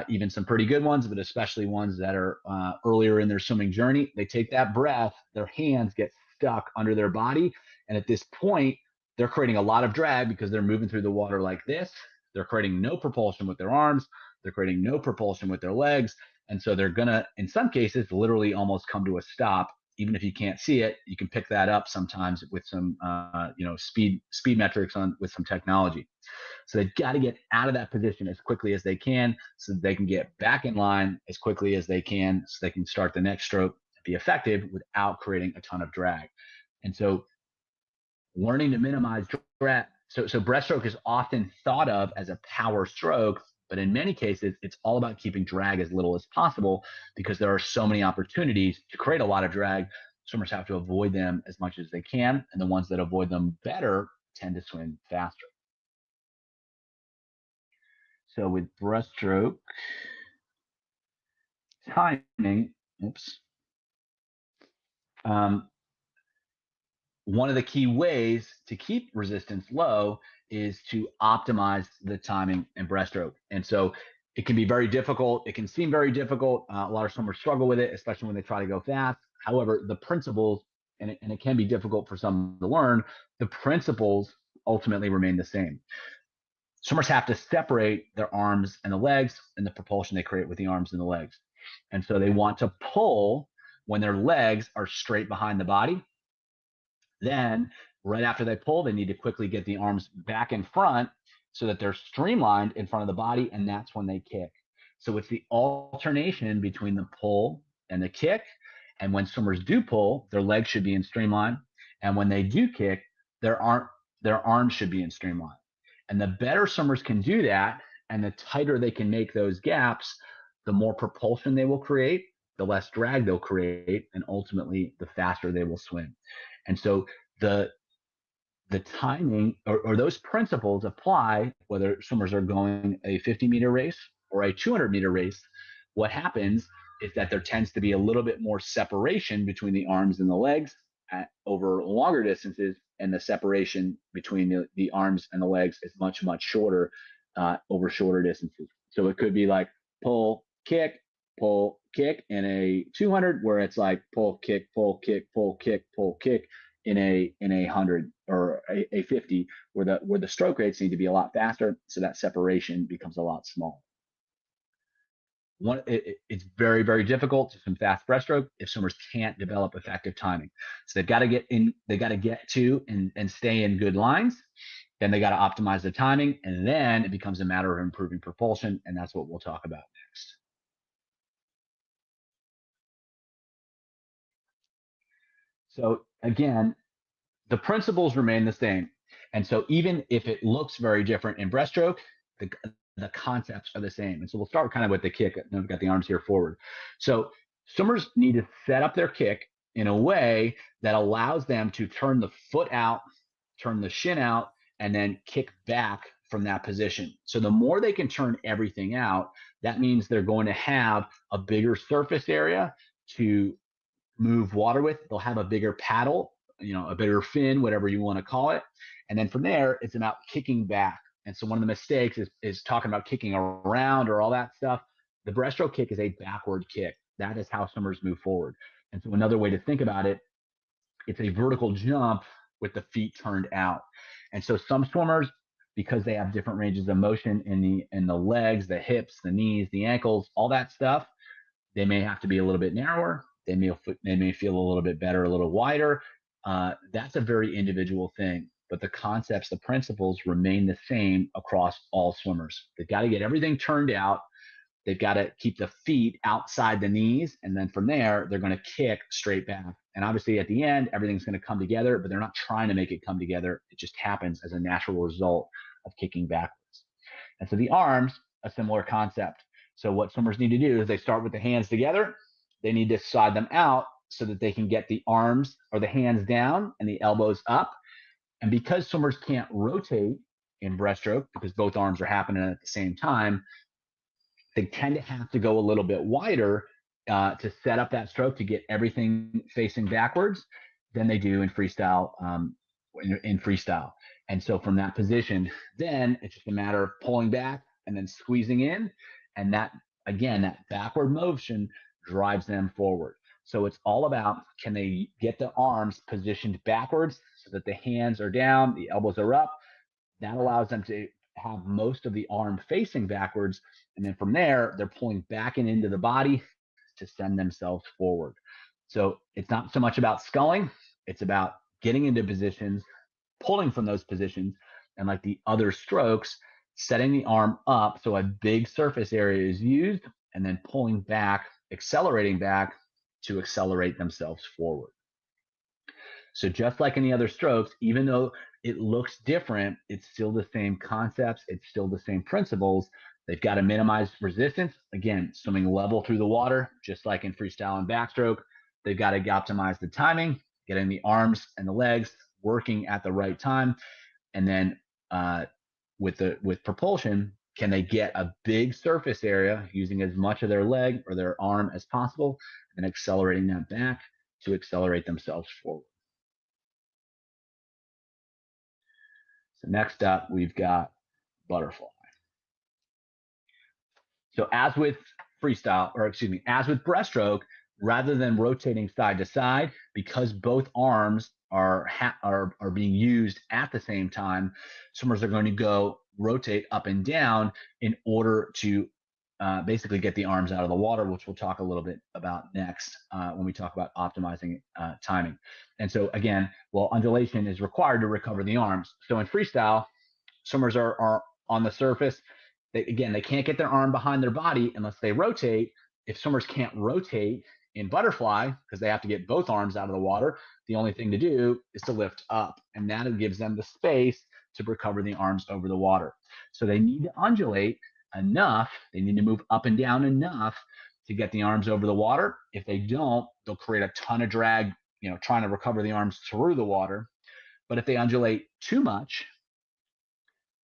even some pretty good ones, but especially ones that are earlier in their swimming journey, they take that breath, their hands get stuck under their body. And at this point, they're creating a lot of drag because they're moving through the water like this. They're creating no propulsion with their arms. They're creating no propulsion with their legs. And so they're going to, in some cases, literally almost come to a stop. Even if you can't see it, you can pick that up sometimes with some, speed metrics with some technology. So they've got to get out of that position as quickly as they can so that they can get back in line as quickly as they can so they can start the next stroke and be effective without creating a ton of drag. And so learning to minimize drag. So breaststroke is often thought of as a power stroke, but in many cases, it's all about keeping drag as little as possible because there are so many opportunities to create a lot of drag. Swimmers have to avoid them as much as they can, and the ones that avoid them better tend to swim faster. So with breaststroke timing, one of the key ways to keep resistance low is to optimize the timing in breaststroke. And so it can be very difficult. It can seem very difficult. A lot of swimmers struggle with it, especially when they try to go fast. However, the principles, and it can be difficult for some to learn, the principles ultimately remain the same. Swimmers have to separate their arms and the legs and the propulsion they create with the arms and the legs. And so they want to pull when their legs are straight behind the body. Then right after they pull, they need to quickly get the arms back in front so that they're streamlined in front of the body, and that's when they kick. So it's the alternation between the pull and the kick. And when swimmers do pull, their legs should be in streamline. And when they do kick, their arms should be in streamline. And the better swimmers can do that, and the tighter they can make those gaps, the more propulsion they will create, the less drag they'll create, and ultimately the faster they will swim. And so the timing or those principles apply whether swimmers are going a 50-meter race or a 200-meter race. What happens is that there tends to be a little bit more separation between the arms and the legs over longer distances, and the separation between the arms and the legs is much, much shorter over shorter distances. So it could be like pull, kick in a 200, where it's like pull, kick, pull, kick, pull, kick, pull, kick in a 100 or a 50, where the stroke rates need to be a lot faster, so that separation becomes a lot smaller. It's very, very difficult to swim fast breaststroke if swimmers can't develop effective timing. So they've got to get in, they got to get to and stay in good lines. Then they got to optimize the timing, and then it becomes a matter of improving propulsion, and that's what we'll talk about next. So again, the principles remain the same. And so even if it looks very different in breaststroke, the concepts are the same. And so we'll start kind of with the kick. Now we've got the arms here forward. So swimmers need to set up their kick in a way that allows them to turn the foot out, turn the shin out, and then kick back from that position. So the more they can turn everything out, that means they're going to have a bigger surface area to move water with. They'll have a bigger paddle a bigger fin, whatever you want to call it. And then from there, it's about kicking back. And so one of the mistakes is talking about kicking around or all that stuff. The breaststroke kick is a backward kick. That is how swimmers move forward. And so another way to think about it, it's a vertical jump with the feet turned out. And so some swimmers, because they have different ranges of motion in the legs, the hips, the knees, the ankles, all that stuff, they may have to be a little bit narrower. They may feel a little bit better, a little wider. That's a very individual thing. But the concepts, the principles remain the same across all swimmers. They've got to get everything turned out. They've got to keep the feet outside the knees. And then from there, they're going to kick straight back. And obviously at the end, everything's going to come together, but they're not trying to make it come together. It just happens as a natural result of kicking backwards. And so the arms, a similar concept. So what swimmers need to do is they start with the hands together. They need to slide them out so that they can get the arms or the hands down and the elbows up. And because swimmers can't rotate in breaststroke because both arms are happening at the same time, they tend to have to go a little bit wider to set up that stroke to get everything facing backwards than they do in freestyle. And so from that position, then it's just a matter of pulling back and then squeezing in. And that, again, that backward motion drives them forward. So it's all about, can they get the arms positioned backwards so that the hands are down, the elbows are up. That allows them to have most of the arm facing backwards. And then from there, they're pulling back and into the body to send themselves forward. So it's not so much about sculling. It's about getting into positions, pulling from those positions, and like the other strokes, setting the arm up so a big surface area is used, and then pulling back, accelerating back to accelerate themselves forward. So just like in the other strokes, even though it looks different, it's still the same concepts, it's still the same principles. They've got to minimize resistance. Again, swimming level through the water, just like in freestyle and backstroke. They've got to optimize the timing, getting the arms and the legs working at the right time. And then with propulsion, can they get a big surface area using as much of their leg or their arm as possible and accelerating that back to accelerate themselves forward. So next up, we've got butterfly. So as with freestyle, or excuse me, as with breaststroke, rather than rotating side to side, because both arms are being used at the same time, swimmers are going to go rotate up and down in order to basically get the arms out of the water, which we'll talk a little bit about next when we talk about optimizing timing. And so again, well, undulation is required to recover the arms. So in freestyle, swimmers are on the surface. They can't get their arm behind their body unless they rotate. If swimmers can't rotate in butterfly because they have to get both arms out of the water, the only thing to do is to lift up, and that gives them the space to recover the arms over the water. So they need to undulate enough, they need to move up and down enough to get the arms over the water. If they don't, they'll create a ton of drag, trying to recover the arms through the water. But if they undulate too much,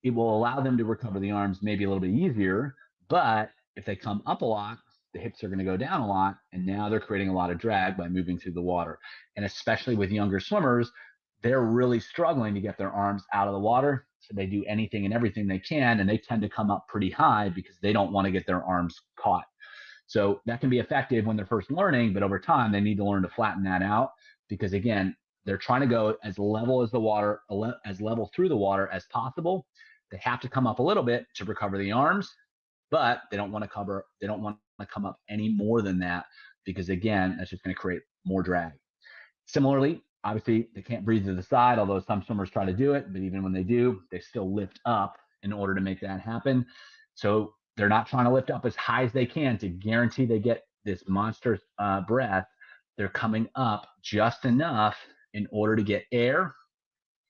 it will allow them to recover the arms maybe a little bit easier. But if they come up a lot, the hips are going to go down a lot, and now they're creating a lot of drag by moving through the water. And especially with younger swimmers, they're really struggling to get their arms out of the water. So they do anything and everything they can, and they tend to come up pretty high because they don't want to get their arms caught. So that can be effective when they're first learning, but over time they need to learn to flatten that out because, again, they're trying to go as level as the water, as level through the water as possible. They have to come up a little bit to recover the arms, but they don't want to come up any more than that because, again, that's just going to create more drag. Similarly, obviously, they can't breathe to the side, although some swimmers try to do it, but even when they do, they still lift up in order to make that happen. So they're not trying to lift up as high as they can to guarantee they get this monster breath. They're coming up just enough in order to get air.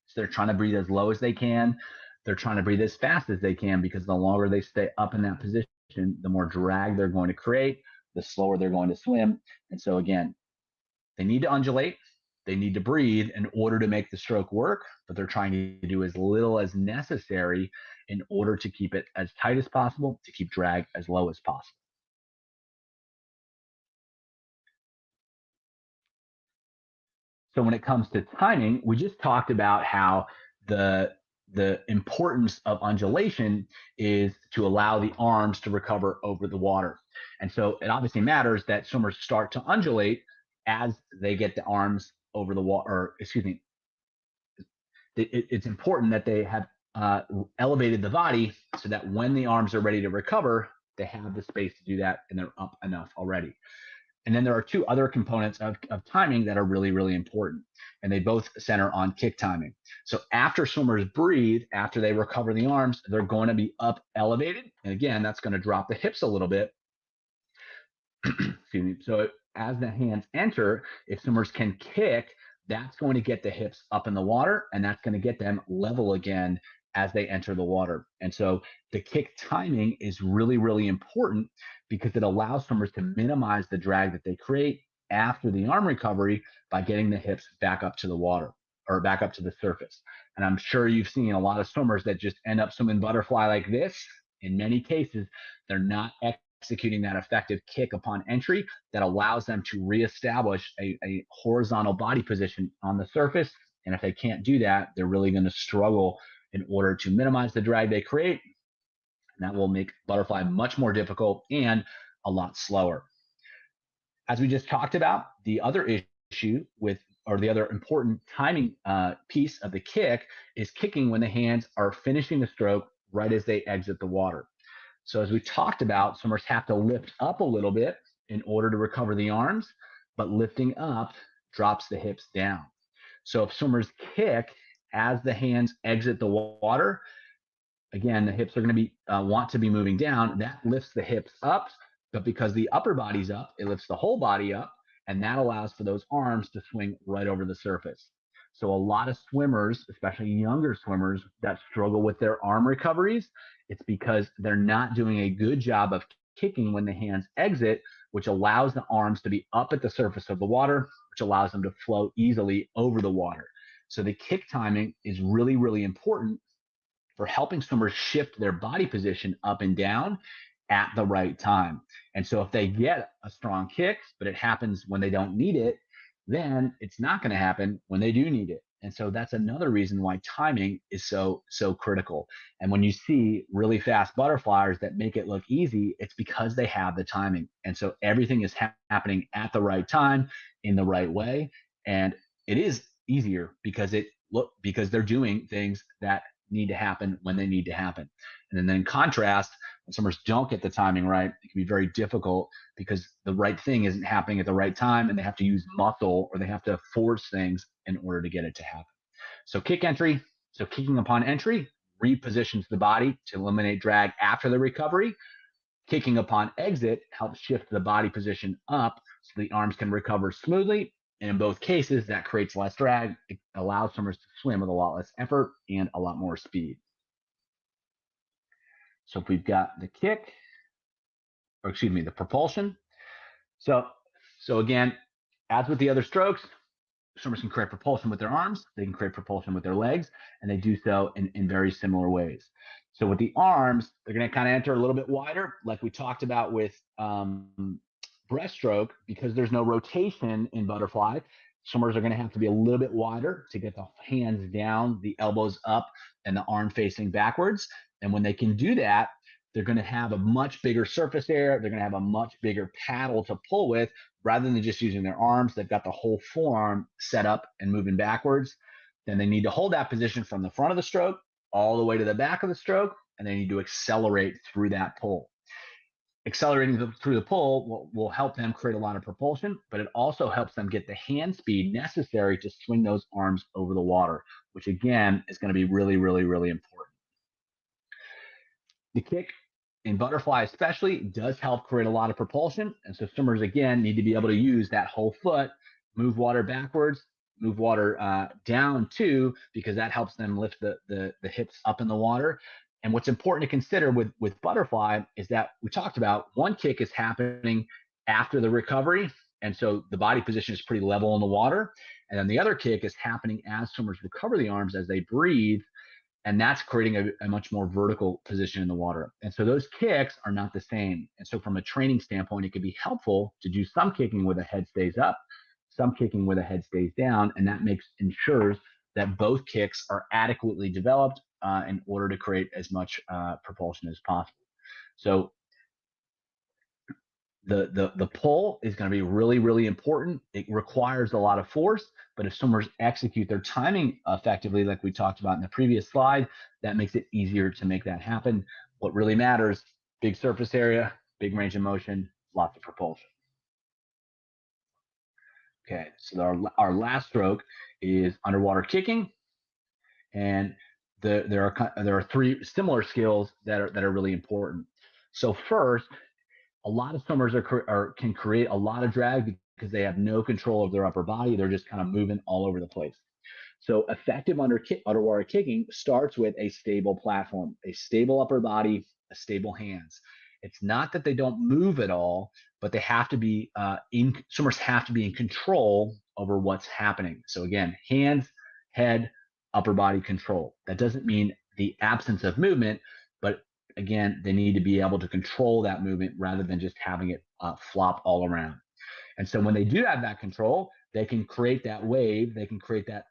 So they're trying to breathe as low as they can. They're trying to breathe as fast as they can because the longer they stay up in that position, the more drag they're going to create, the slower they're going to swim. And so again, they need to undulate. They need to breathe in order to make the stroke work, but they're trying to do as little as necessary in order to keep it as tight as possible, to keep drag as low as possible. So when it comes to timing, we just talked about how the importance of undulation is to allow the arms to recover over the water. And so it obviously matters that swimmers start to undulate as they get the arms over the water, or excuse me, it's important that they have elevated the body so that when the arms are ready to recover, they have the space to do that and they're up enough already. And then there are two other components of timing that are really, really important. And they both center on kick timing. So after swimmers breathe, after they recover the arms, they're going to be up elevated. And again, that's going to drop the hips a little bit. Excuse me. So as the hands enter, if swimmers can kick, that's going to get the hips up in the water, and that's going to get them level again as they enter the water. And so the kick timing is really, really important because it allows swimmers to minimize the drag that they create after the arm recovery by getting the hips back up to the water or back up to the surface. And I'm sure you've seen a lot of swimmers that just end up swimming butterfly like this. In many cases, they're not executing that effective kick upon entry that allows them to reestablish a horizontal body position on the surface. And if they can't do that, they're really going to struggle in order to minimize the drag they create. And that will make butterfly much more difficult and a lot slower. As we just talked about, the other issue with, or the other important timing piece of the kick is kicking when the hands are finishing the stroke right as they exit the water. So as we talked about, swimmers have to lift up a little bit in order to recover the arms, but lifting up drops the hips down. So if swimmers kick as the hands exit the water, again, the hips are going to be want to be moving down. That lifts the hips up, but because the upper body's up, it lifts the whole body up, and that allows for those arms to swing right over the surface. So a lot of swimmers, especially younger swimmers, that struggle with their arm recoveries, it's because they're not doing a good job of kicking when the hands exit, which allows the arms to be up at the surface of the water, which allows them to flow easily over the water. So the kick timing is really, really important for helping swimmers shift their body position up and down at the right time. And so if they get a strong kick, but it happens when they don't need it, then it's not going to happen when they do need it. And so that's another reason why timing is so critical. And when you see really fast butterflies that make it look easy, it's because they have the timing. And so everything is happening at the right time in the right way. And it is easier because they're doing things that need to happen when they need to happen. And then in contrast, when swimmers don't get the timing right, it can be very difficult because the right thing isn't happening at the right time, and they have to use muscle or they have to force things in order to get it to happen. So kicking upon entry repositions the body to eliminate drag after the recovery. Kicking upon exit helps shift the body position up so the arms can recover smoothly. And in both cases, that creates less drag. It allows swimmers to swim with a lot less effort and a lot more speed. So if we've got the kick, or excuse me, the propulsion. So again, as with the other strokes, swimmers can create propulsion with their arms, they can create propulsion with their legs, and they do so in very similar ways. So with the arms, they're going to kind of enter a little bit wider, like we talked about with breaststroke. Because there's no rotation in butterfly, swimmers are going to have to be a little bit wider to get the hands down, the elbows up, and the arm facing backwards. And when they can do that, they're going to have a much bigger surface area. They're going to have a much bigger paddle to pull with rather than just using their arms. They've got the whole forearm set up and moving backwards. Then they need to hold that position from the front of the stroke all the way to the back of the stroke, and they need to accelerate through that pull. Accelerating through the pull will help them create a lot of propulsion, but it also helps them get the hand speed necessary to swing those arms over the water, which again is going to be really, really, really important. The kick in butterfly especially does help create a lot of propulsion. And so swimmers, again, need to be able to use that whole foot, move water backwards, move water down too, because that helps them lift the hips up in the water. And what's important to consider with butterfly is that we talked about one kick is happening after the recovery. And so the body position is pretty level in the water. And then the other kick is happening as swimmers recover the arms as they breathe. And that's creating a much more vertical position in the water. And so those kicks are not the same. And so from a training standpoint, it could be helpful to do some kicking where the head stays up, some kicking where the head stays down, and that ensures that both kicks are adequately developed in order to create as much propulsion as possible. So the pull is going to be really, really important. It requires a lot of force, but if swimmers execute their timing effectively, like we talked about in the previous slide, that makes it easier to make that happen. What really matters, big surface area, big range of motion, lots of propulsion. Okay, so our last stroke is underwater kicking, and there are three similar skills that are really important. So first, a lot of swimmers can create a lot of drag because they have no control of their upper body. They're just kind of moving all over the place. So effective underwater kicking starts with a stable platform, a stable upper body, a stable hands. It's not that they don't move at all, but they have to be swimmers have to be in control over what's happening. So again, hands, head, upper body control. That doesn't mean the absence of movement, but again, they need to be able to control that movement rather than just having it flop all around. And so when they do have that control, they can create that wave, they can create that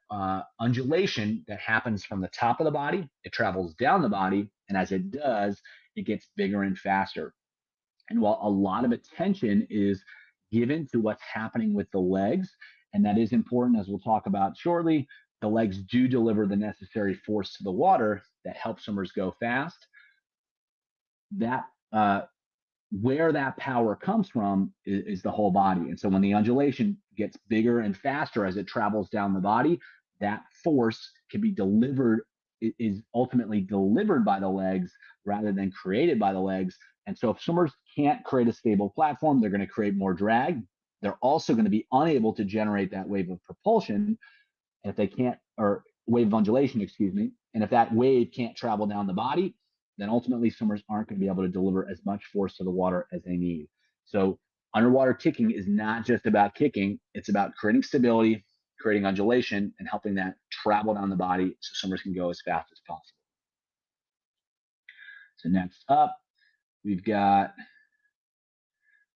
undulation that happens from the top of the body. It travels down the body, and as it does, it gets bigger and faster. And while a lot of attention is given to what's happening with the legs, and that is important as we'll talk about shortly, the legs do deliver the necessary force to the water that helps swimmers go fast. That where that power comes from is the whole body. And so when the undulation gets bigger and faster as it travels down the body, that force can be delivered, is ultimately delivered by the legs rather than created by the legs. And so if swimmers can't create a stable platform, they're going to create more drag. They're also going to be unable to generate that wave of propulsion. And if they can't, or wave of undulation, excuse me, and if that wave can't travel down the body, then ultimately swimmers aren't going to be able to deliver as much force to the water as they need. So underwater kicking is not just about kicking, it's about creating stability, creating undulation, and helping that travel down the body so swimmers can go as fast as possible. So next up, we've got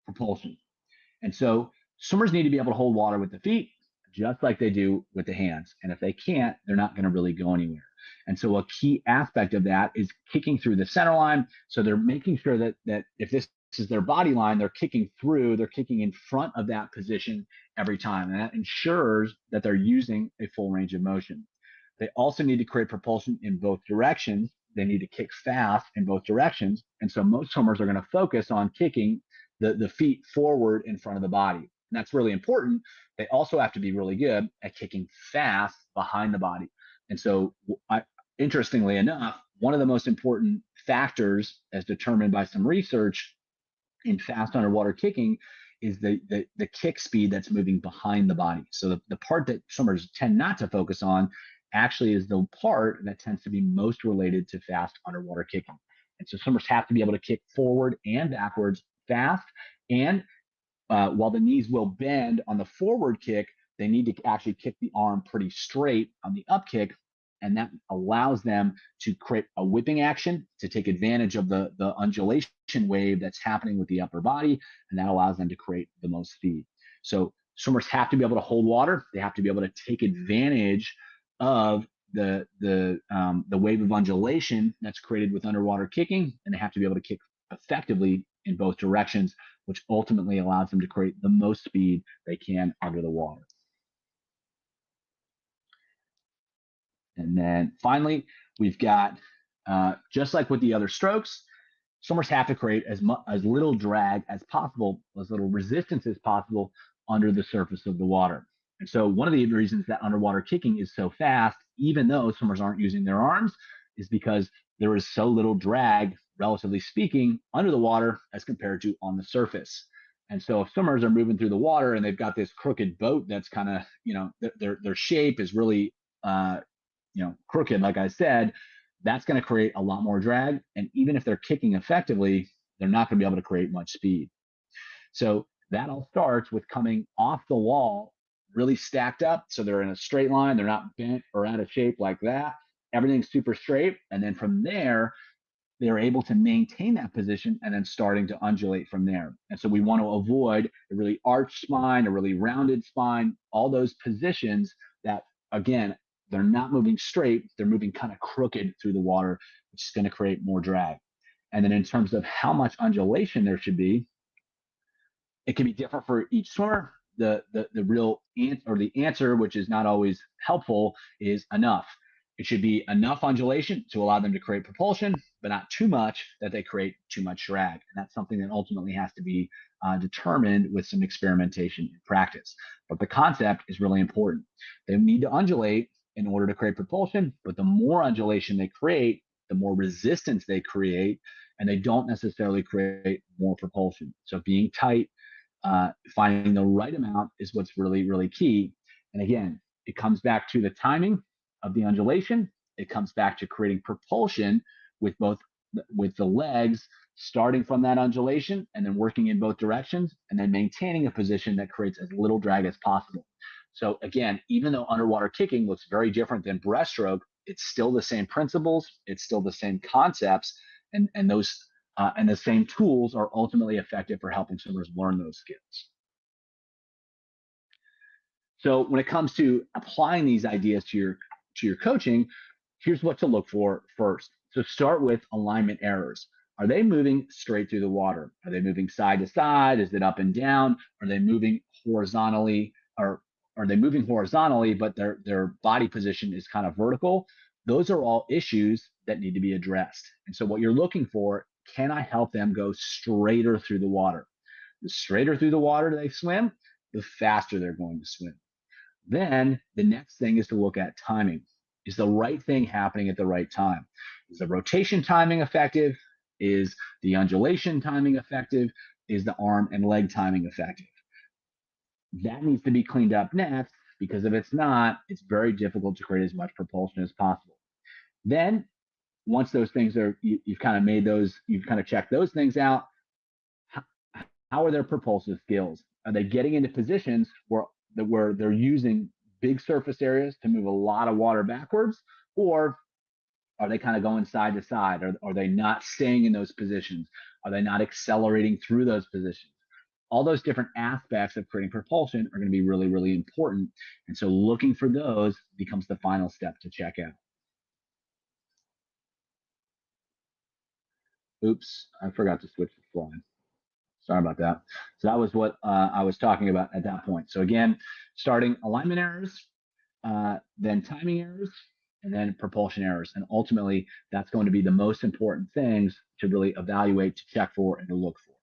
propulsion. And so swimmers need to be able to hold water with the feet, just like they do with the hands. And if they can't, they're not going to really go anywhere. And so a key aspect of that is kicking through the center line. So they're making sure that if this is their body line, they're kicking in front of that position every time. And that ensures that they're using a full range of motion. They also need to create propulsion in both directions. They need to kick fast in both directions. And so most swimmers are going to focus on kicking the feet forward in front of the body. And that's really important. They also have to be really good at kicking fast behind the body. And so interestingly enough, one of the most important factors as determined by some research in fast underwater kicking is the kick speed that's moving behind the body. So the part that swimmers tend not to focus on actually is the part that tends to be most related to fast underwater kicking. And so swimmers have to be able to kick forward and backwards fast. And while the knees will bend on the forward kick, they need to actually kick the arm pretty straight on the up kick. And that allows them to create a whipping action to take advantage of the undulation wave that's happening with the upper body. And that allows them to create the most speed. So swimmers have to be able to hold water. They have to be able to take advantage of the wave of undulation that's created with underwater kicking. And they have to be able to kick effectively in both directions, which ultimately allows them to create the most speed they can under the water. And then finally, we've got, just like with the other strokes, swimmers have to create as little drag as possible, as little resistance as possible under the surface of the water. And so one of the reasons that underwater kicking is so fast, even though swimmers aren't using their arms, is because there is so little drag, relatively speaking, under the water as compared to on the surface. And so if swimmers are moving through the water and they've got this crooked boat that's kind of, their shape is really, crooked, like I said, that's going to create a lot more drag. And even if they're kicking effectively, they're not going to be able to create much speed. So that all starts with coming off the wall, really stacked up. So they're in a straight line. They're not bent or out of shape like that. Everything's super straight. And then from there, they're able to maintain that position and then starting to undulate from there. And so we want to avoid a really arched spine, a really rounded spine, all those positions that, again, they're not moving straight, they're moving kind of crooked through the water, which is going to create more drag. And then in terms of how much undulation there should be, it can be different for each swimmer. The real answer, or the answer, which is not always helpful, is enough. It should be enough undulation to allow them to create propulsion, but not too much that they create too much drag. And that's something that ultimately has to be determined with some experimentation and practice. But the concept is really important. They need to undulate in order to create propulsion, but the more undulation they create, the more resistance they create, and they don't necessarily create more propulsion. So being tight, finding the right amount is what's really, really key. And again, it comes back to the timing of the undulation. It comes back to creating propulsion with the legs, starting from that undulation and then working in both directions, and then maintaining a position that creates as little drag as possible. So again, even though underwater kicking looks very different than breaststroke, it's still the same principles, it's still the same concepts, and the same tools are ultimately effective for helping swimmers learn those skills. So when it comes to applying these ideas to your coaching, here's what to look for first. So start with alignment errors. Are they moving straight through the water? Are they moving side to side? Is it up and down? Are they moving horizontally? Or are they moving horizontally, but their body position is kind of vertical? Those are all issues that need to be addressed. And so what you're looking for, can I help them go straighter through the water? The straighter through the water they swim, the faster they're going to swim. Then the next thing is to look at timing. Is the right thing happening at the right time? Is the rotation timing effective? Is the undulation timing effective? Is the arm and leg timing effective? That needs to be cleaned up next, because if it's not, it's very difficult to create as much propulsion as possible. Then once those things are, you've kind of made those, you've kind of checked those things out, how are their propulsive skills? Are they getting into positions where they're using big surface areas to move a lot of water backwards? Or are they kind of going side to side? Are they not staying in those positions? Are they not accelerating through those positions? All those different aspects of creating propulsion are going to be really, really important. And so looking for those becomes the final step to check out. Oops, I forgot to switch the slide. Sorry about that. So that was what I was talking about at that point. So again, starting alignment errors, then timing errors, and then propulsion errors. And ultimately, that's going to be the most important things to really evaluate, to check for, and to look for.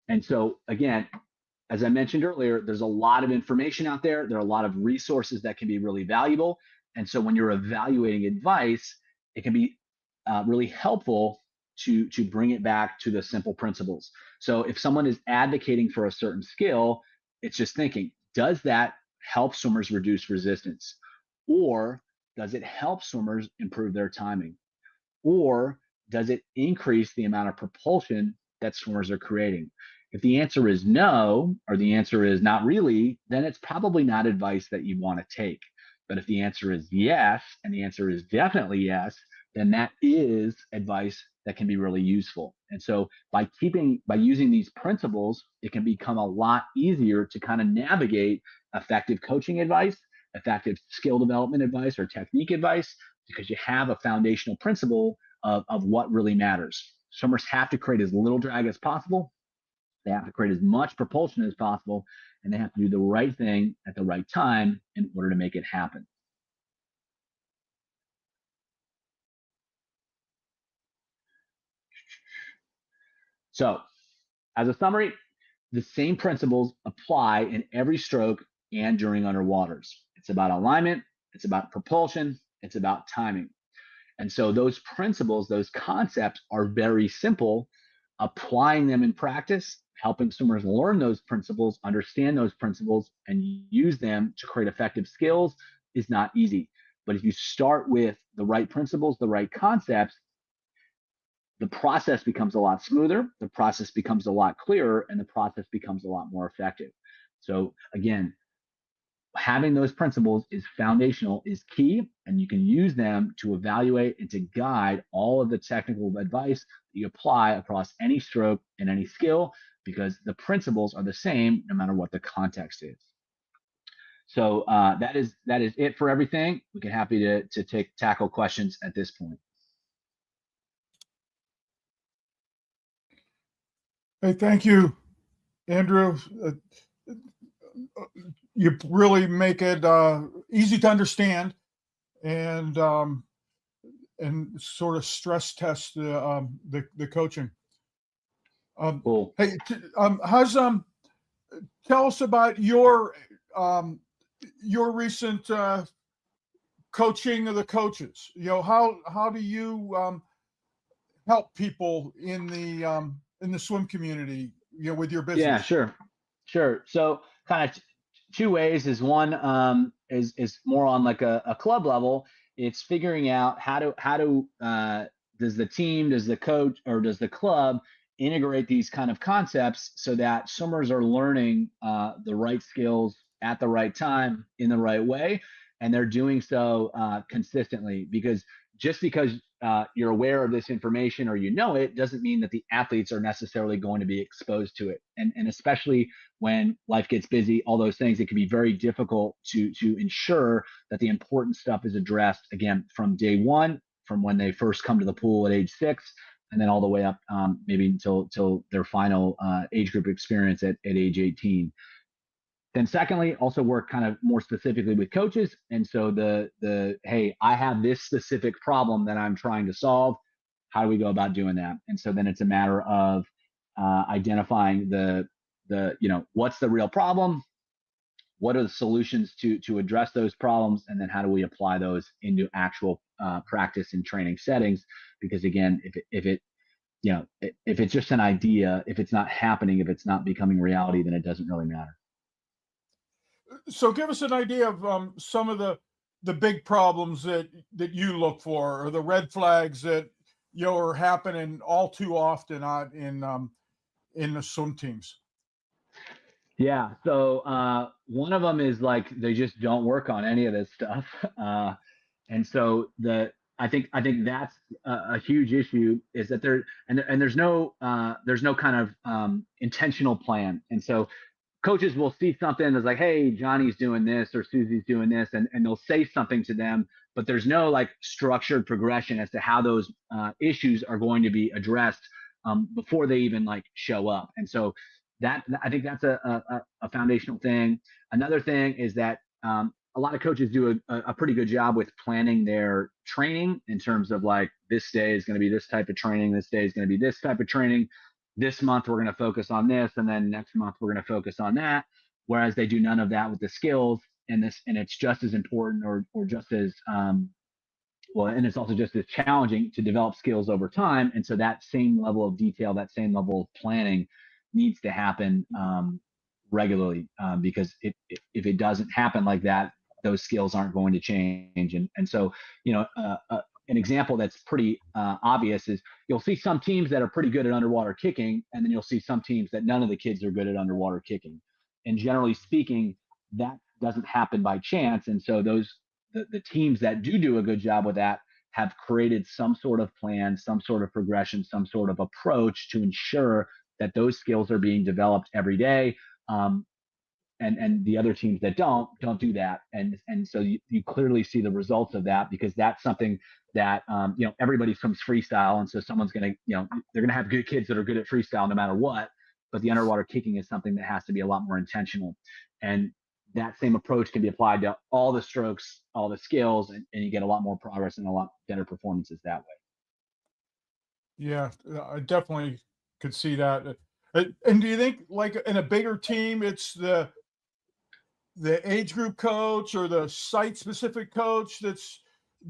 And so again, as I mentioned earlier, there's a lot of information out there. There are a lot of resources that can be really valuable. And so when you're evaluating advice, it can be really helpful to bring it back to the simple principles. So if someone is advocating for a certain skill, it's just thinking, does that help swimmers reduce resistance? Or does it help swimmers improve their timing? Or does it increase the amount of propulsion that swimmers are creating? If the answer is no, or the answer is not really, then it's probably not advice that you want to take. But if the answer is yes, and the answer is definitely yes, then that is advice that can be really useful. And so by using these principles, it can become a lot easier to kind of navigate effective coaching advice, effective skill development advice, or technique advice, because you have a foundational principle of what really matters. Swimmers have to create as little drag as possible. They have to create as much propulsion as possible, and they have to do the right thing at the right time in order to make it happen. So, as a summary, the same principles apply in every stroke and during underwaters. It's about alignment, it's about propulsion, it's about timing. And so those principles, those concepts are very simple. Applying them in practice, helping swimmers learn those principles, understand those principles, and use them to create effective skills is not easy. But if you start with the right principles, the right concepts, the process becomes a lot smoother, the process becomes a lot clearer, and the process becomes a lot more effective. So again, having those principles is foundational, is key, and you can use them to evaluate and to guide all of the technical advice that you apply across any stroke and any skill, because the principles are the same no matter what the context is. So that is it for everything. We can happy to tackle questions at this point. Hey, thank you, Andrew. You really make it easy to understand, and sort of stress test the coaching. Cool. Hey, tell us about your recent coaching of the coaches. You know, how do you help people in the swim community, you know, with your business? Yeah, sure. So kind of two ways. Is one is more on like a club level. It's figuring out how to does the team, does the coach, or does the club integrate these kind of concepts so that swimmers are learning the right skills at the right time in the right way, and they're doing so consistently. Because just because you're aware of this information or you know it doesn't mean that the athletes are necessarily going to be exposed to it. And especially when life gets busy, all those things, it can be very difficult to ensure that the important stuff is addressed, again, from day one, from when they first come to the pool at age 6, and then all the way up maybe until their final age group experience at age 18. Then secondly, also work kind of more specifically with coaches. And so hey, I have this specific problem that I'm trying to solve. How do we go about doing that? And so then it's a matter of identifying the what's the real problem? What are the solutions to address those problems? And then how do we apply those into actual practice and training settings? Because again, if it's just an idea, if it's not happening, if it's not becoming reality, then it doesn't really matter. So give us an idea of some of the big problems that you look for, or the red flags that are happening all too often out in the swim teams. Yeah. So one of them is like they just don't work on any of this stuff, and so I think that's a huge issue, is that there's no kind of intentional plan. And so coaches will see something that's like, hey, Johnny's doing this or Susie's doing this, and they'll say something to them, but there's no like structured progression as to how those issues are going to be addressed before they even like show up. And so I think that's a foundational thing. Another thing is that a lot of coaches do a pretty good job with planning their training in terms of like, this day is going to be this type of training, this day is going to be this type of training. This month we're going to focus on this, and then next month we're going to focus on that. Whereas they do none of that with the skills, and it's just as important or just as and it's also just as challenging to develop skills over time. And so that same level of detail, that same level of planning needs to happen regularly, because if it doesn't happen like that, those skills aren't going to change. And so, an example that's pretty obvious is you'll see some teams that are pretty good at underwater kicking, and then you'll see some teams that none of the kids are good at underwater kicking. And generally speaking, that doesn't happen by chance. And so the teams that do a good job with that have created some sort of plan, some sort of progression, some sort of approach to ensure that those skills are being developed every day. And the other teams that don't do that. And so you clearly see the results of that, because that's something that, everybody swims freestyle. And so someone's going to, they're going to have good kids that are good at freestyle no matter what, but the underwater kicking is something that has to be a lot more intentional. And that same approach can be applied to all the strokes, all the skills, and you get a lot more progress and a lot better performances that way. Yeah, I definitely could see that. And do you think, like in a bigger team, it's the age group coach or the site specific coach that's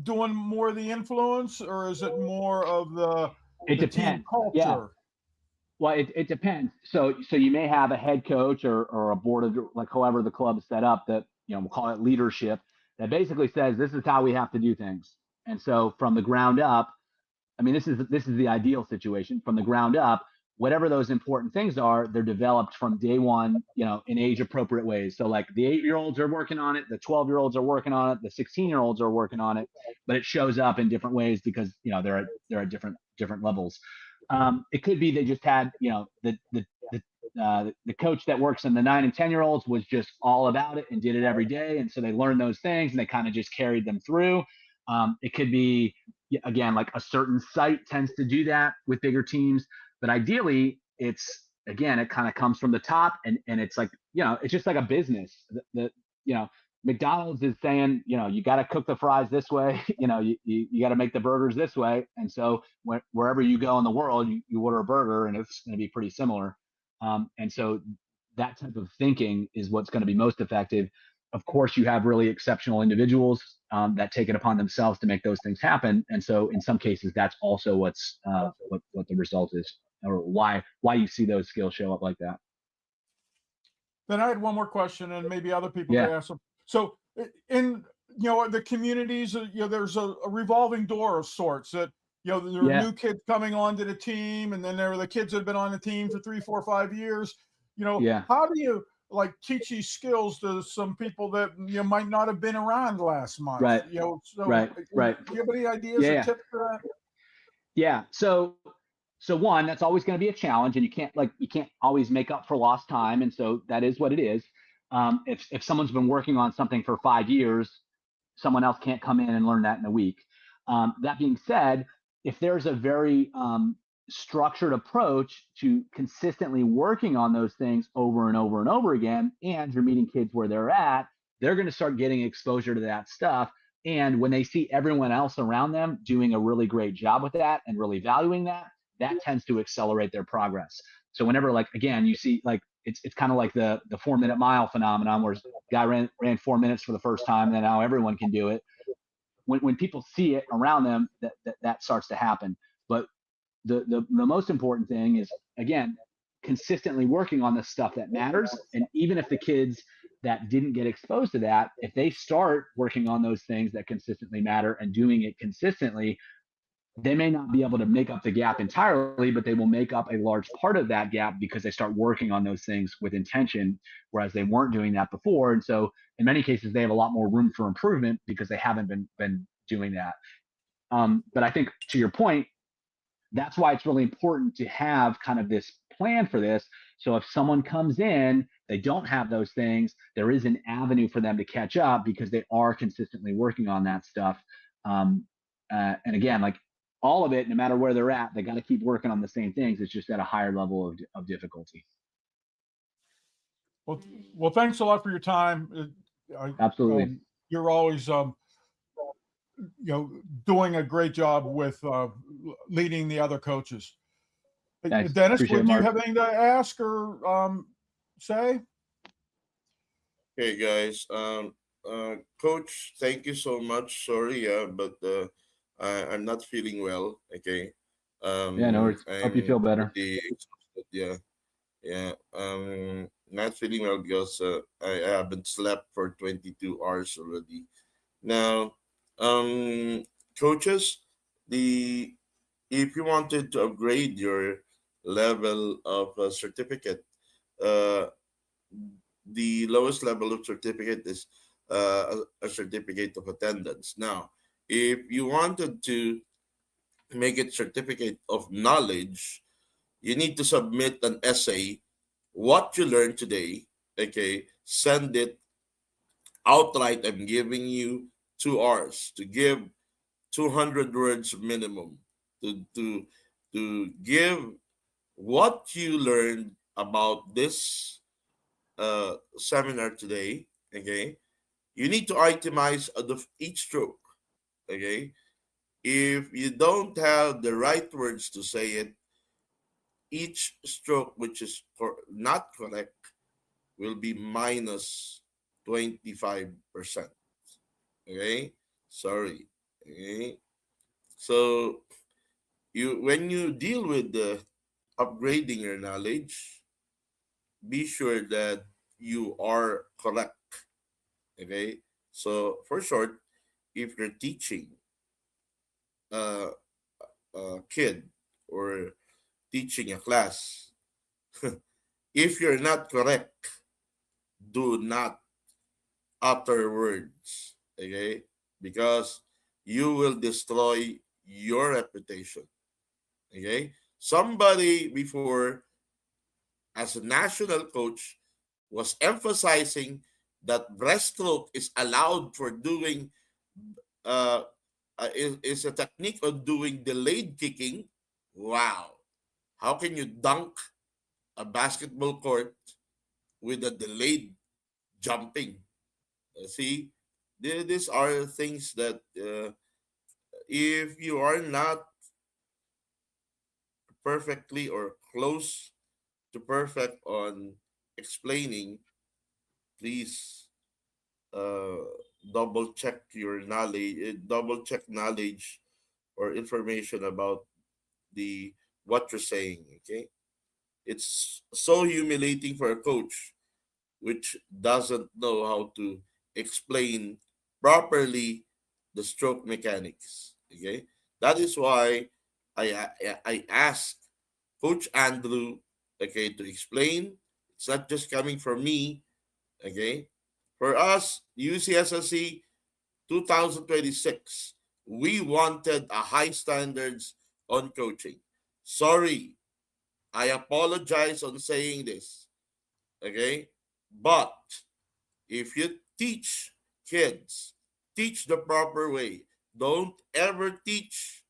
doing more of the influence, or is it more of the team culture? Yeah. Well, it depends. So you may have a head coach or a board of, like, however the club is set up, that, we'll call it leadership, that basically says this is how we have to do things. And so from the ground up, I mean, this is the ideal situation. From the ground up, whatever those important things are, they're developed from day one, in age appropriate ways. So like the 8-year-olds are working on it, the 12-year-olds are working on it, the 16-year-olds are working on it, but it shows up in different ways because, they're at different levels. It could be they just had, the coach that works in the 9 and 10-year-olds was just all about it and did it every day. And so they learned those things and they kind of just carried them through. It could be, again, like a certain site tends to do that with bigger teams. But ideally, it kind of comes from the top, and it's like, it's just like a business. McDonald's is saying, you got to cook the fries this way, you got to make the burgers this way. And so wherever you go in the world, you order a burger and it's going to be pretty similar. And so that type of thinking is what's going to be most effective. Of course, you have really exceptional individuals that take it upon themselves to make those things happen. And so in some cases, that's also what the result is, or why you see those skills show up like that. Then I had one more question, and maybe other people Yeah. could ask them. So in the communities, there's a revolving door of sorts that there are new kids coming onto the team, and then there are the kids that have been on the team for 3, 4, 5 years. How do you teach these skills to some people that might not have been around last month? Right. Right. Do you have any ideas or tips for that? Yeah. So one, that's always going to be a challenge, and you can't always make up for lost time. And so that is what it is. If someone's been working on something for 5 years, someone else can't come in and learn that in a week. That being said, if there's a very structured approach to consistently working on those things over and over and over again, and you're meeting kids where they're at, they're going to start getting exposure to that stuff. And when they see everyone else around them doing a really great job with that and really valuing that, that tends to accelerate their progress. So whenever, again, you see, it's kind of like the 4-minute mile phenomenon, where a guy ran 4 minutes for the first time, and then now everyone can do it. When people see it around them, that starts to happen. But the most important thing is, again, consistently working on the stuff that matters. And even if the kids that didn't get exposed to that, if they start working on those things that consistently matter and doing it consistently, they may not be able to make up the gap entirely, but they will make up a large part of that gap because they start working on those things with intention, whereas they weren't doing that before. And so in many cases, they have a lot more room for improvement because they haven't been doing that. But I think, to your point, that's why it's really important to have kind of this plan for this. So if someone comes in, they don't have those things, there is an avenue for them to catch up because they are consistently working on that stuff. And again, all of it, no matter where they're at, they got to keep working on the same things. It's just at a higher level of difficulty. Well, thanks a lot for your time. Absolutely. You're always, doing a great job with leading the other coaches. Thanks. Dennis, Appreciate do it, you Mark. have anything to ask or say? Hey guys, Coach, thank you so much. Sorry, but I'm not feeling well. Okay. Yeah, no worries. Hope you feel better. Yeah, yeah. Not feeling well because I haven't slept for 22 hours already. Now, coaches, if you wanted to upgrade your level of certificate, uh, the lowest level of certificate is a certificate of attendance. Now, if you wanted to make it certificate of knowledge, you need to submit an essay, what you learned today. Okay, send it outright. I'm giving you 2 hours to give 200 words minimum to to give what you learned about this seminar today. Okay, you need to itemize each stroke. Okay, if you don't have the right words to say it, each stroke which is not correct will be minus 25%. Okay, sorry. Okay, so when you deal with the upgrading your knowledge, be sure that you are correct. Okay, so for short, if you're teaching a kid or teaching a class. If you're not correct, do not utter words, okay? Because you will destroy your reputation, okay? Somebody before, as a national coach, was emphasizing that breaststroke is allowed for doing, uh, is a technique of doing delayed kicking. Wow. How can you dunk a basketball court with a delayed jumping? See, these are things that if you are not perfectly or close to perfect on explaining, please uh, double check your knowledge, double check knowledge or information about the what you're saying. Okay, it's so humiliating for a coach which doesn't know how to explain properly the stroke mechanics. Okay, that is why I asked Coach Andrew, okay, to explain. It's not just coming from me. Okay, for us UCSSC 2026, we wanted a high standards on coaching. Sorry, I apologize on saying this. Okay, but if you teach kids, teach the proper way. Don't ever teach,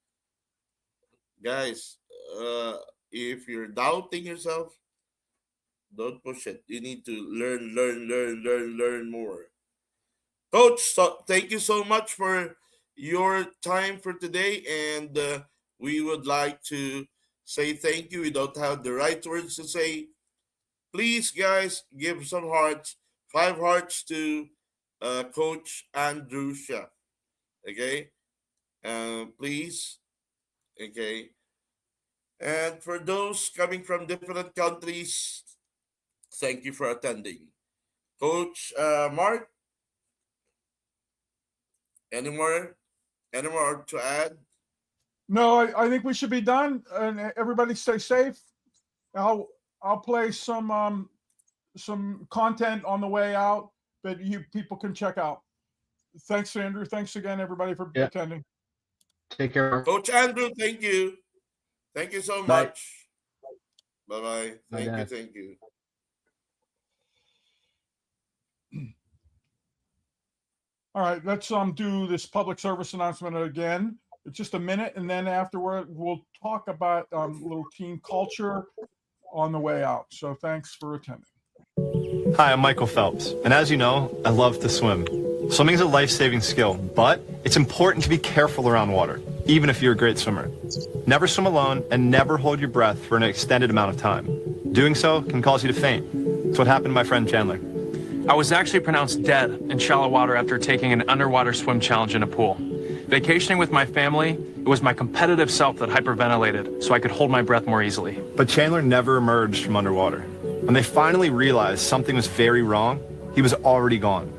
guys. If you're doubting yourself, don't push it. You need to learn more. Coach, so thank you so much for your time for today, and we would like to say thank you. We don't have the right words to say. Please, guys, give some hearts, 5 hearts to Coach Andrew Scheaff. Okay, please. Okay, and for those coming from different countries, thank you for attending. Coach Mark, any more? Any more to add? No, I think we should be done. And everybody stay safe. I'll play some content on the way out that you people can check out. Thanks, Andrew. Thanks again, everybody, for attending. Take care. Coach Andrew, thank you. Thank you so Bye. much. Bye-bye. Thank you, thank you. All right, let's do this public service announcement again. It's just a minute, and then afterward we'll talk about a little team culture on the way out. So thanks for attending. Hi, I'm Michael Phelps, and as you know, I love to swim. Swimming is a life-saving skill, but it's important to be careful around water, even if you're a great swimmer. Never swim alone, and never hold your breath for an extended amount of time. Doing so can cause you to faint. That's what happened to my friend Chandler. I was actually pronounced dead in shallow water after taking an underwater swim challenge in a pool. Vacationing with my family, it was my competitive self that hyperventilated so I could hold my breath more easily. But Chandler never emerged from underwater. When they finally realized something was very wrong, he was already gone.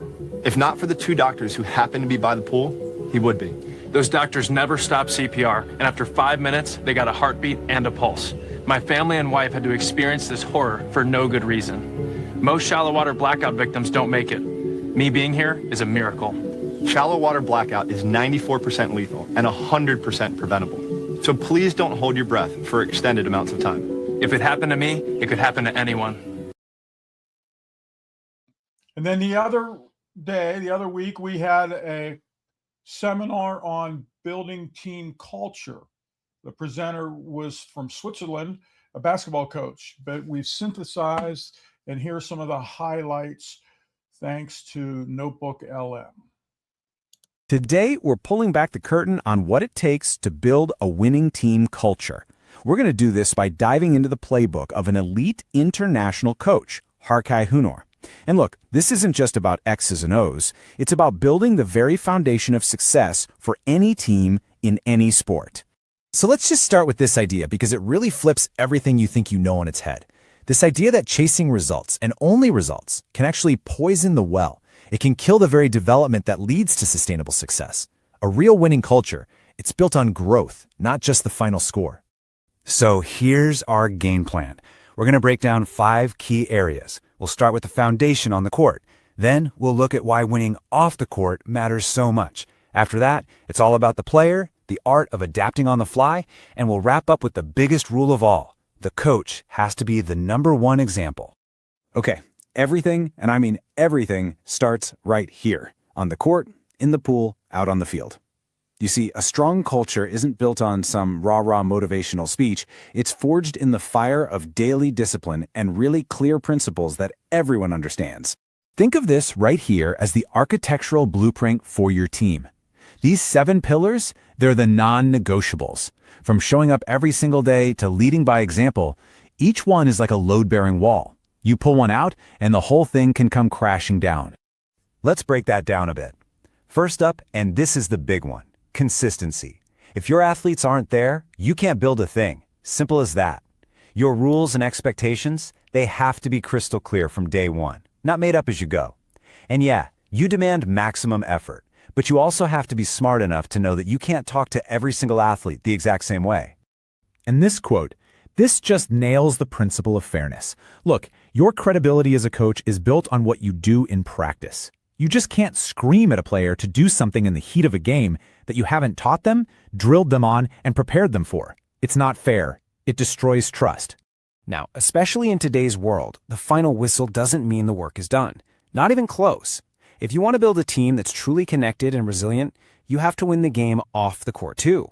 If not for the 2 doctors who happened to be by the pool, he would be. Those doctors never stopped CPR, and after 5 minutes, they got a heartbeat and a pulse. My family and wife had to experience this horror for no good reason. Most shallow water blackout victims don't make it. Me being here is a miracle. Shallow water blackout is 94% lethal and 100% preventable. So please don't hold your breath for extended amounts of time. If it happened to me, it could happen to anyone. And then the other week, we had a seminar on building team culture. The presenter was from Switzerland, a basketball coach, but we've synthesized, and here's some of the highlights thanks to Notebook LM. Today, we're pulling back the curtain on what it takes to build a winning team culture. We're going to do this by diving into the playbook of an elite international coach, Harkai Hunor. And look, this isn't just about X's and O's. It's about building the very foundation of success for any team in any sport. So let's just start with this idea because it really flips everything you think you know on its head. This idea that chasing results, and only results, can actually poison the well. It can kill the very development that leads to sustainable success. A real winning culture, it's built on growth, not just the final score. So here's our game plan. We're going to break down 5 key areas. We'll start with the foundation on the court. Then we'll look at why winning off the court matters so much. After that, it's all about the player, the art of adapting on the fly, and we'll wrap up with the biggest rule of all. The coach has to be the #1 example. Okay, everything, and I mean everything, starts right here. On the court, in the pool, out on the field. You see, a strong culture isn't built on some rah-rah motivational speech. It's forged in the fire of daily discipline and really clear principles that everyone understands. Think of this right here as the architectural blueprint for your team. These 7 pillars, they're the non-negotiables. From showing up every single day to leading by example, each one is like a load-bearing wall. You pull one out, and the whole thing can come crashing down. Let's break that down a bit. First up, and this is the big one, consistency. If your athletes aren't there, you can't build a thing. Simple as that. Your rules and expectations, they have to be crystal clear from day one, not made up as you go. And yeah, you demand maximum effort, but you also have to be smart enough to know that you can't talk to every single athlete the exact same way. And this quote, this just nails the principle of fairness. Look, your credibility as a coach is built on what you do in practice. You just can't scream at a player to do something in the heat of a game that you haven't taught them, drilled them on, and prepared them for. It's not fair. It destroys trust. Now, especially in today's world, the final whistle doesn't mean the work is done. Not even close. If you want to build a team that's truly connected and resilient, you have to win the game off the court too.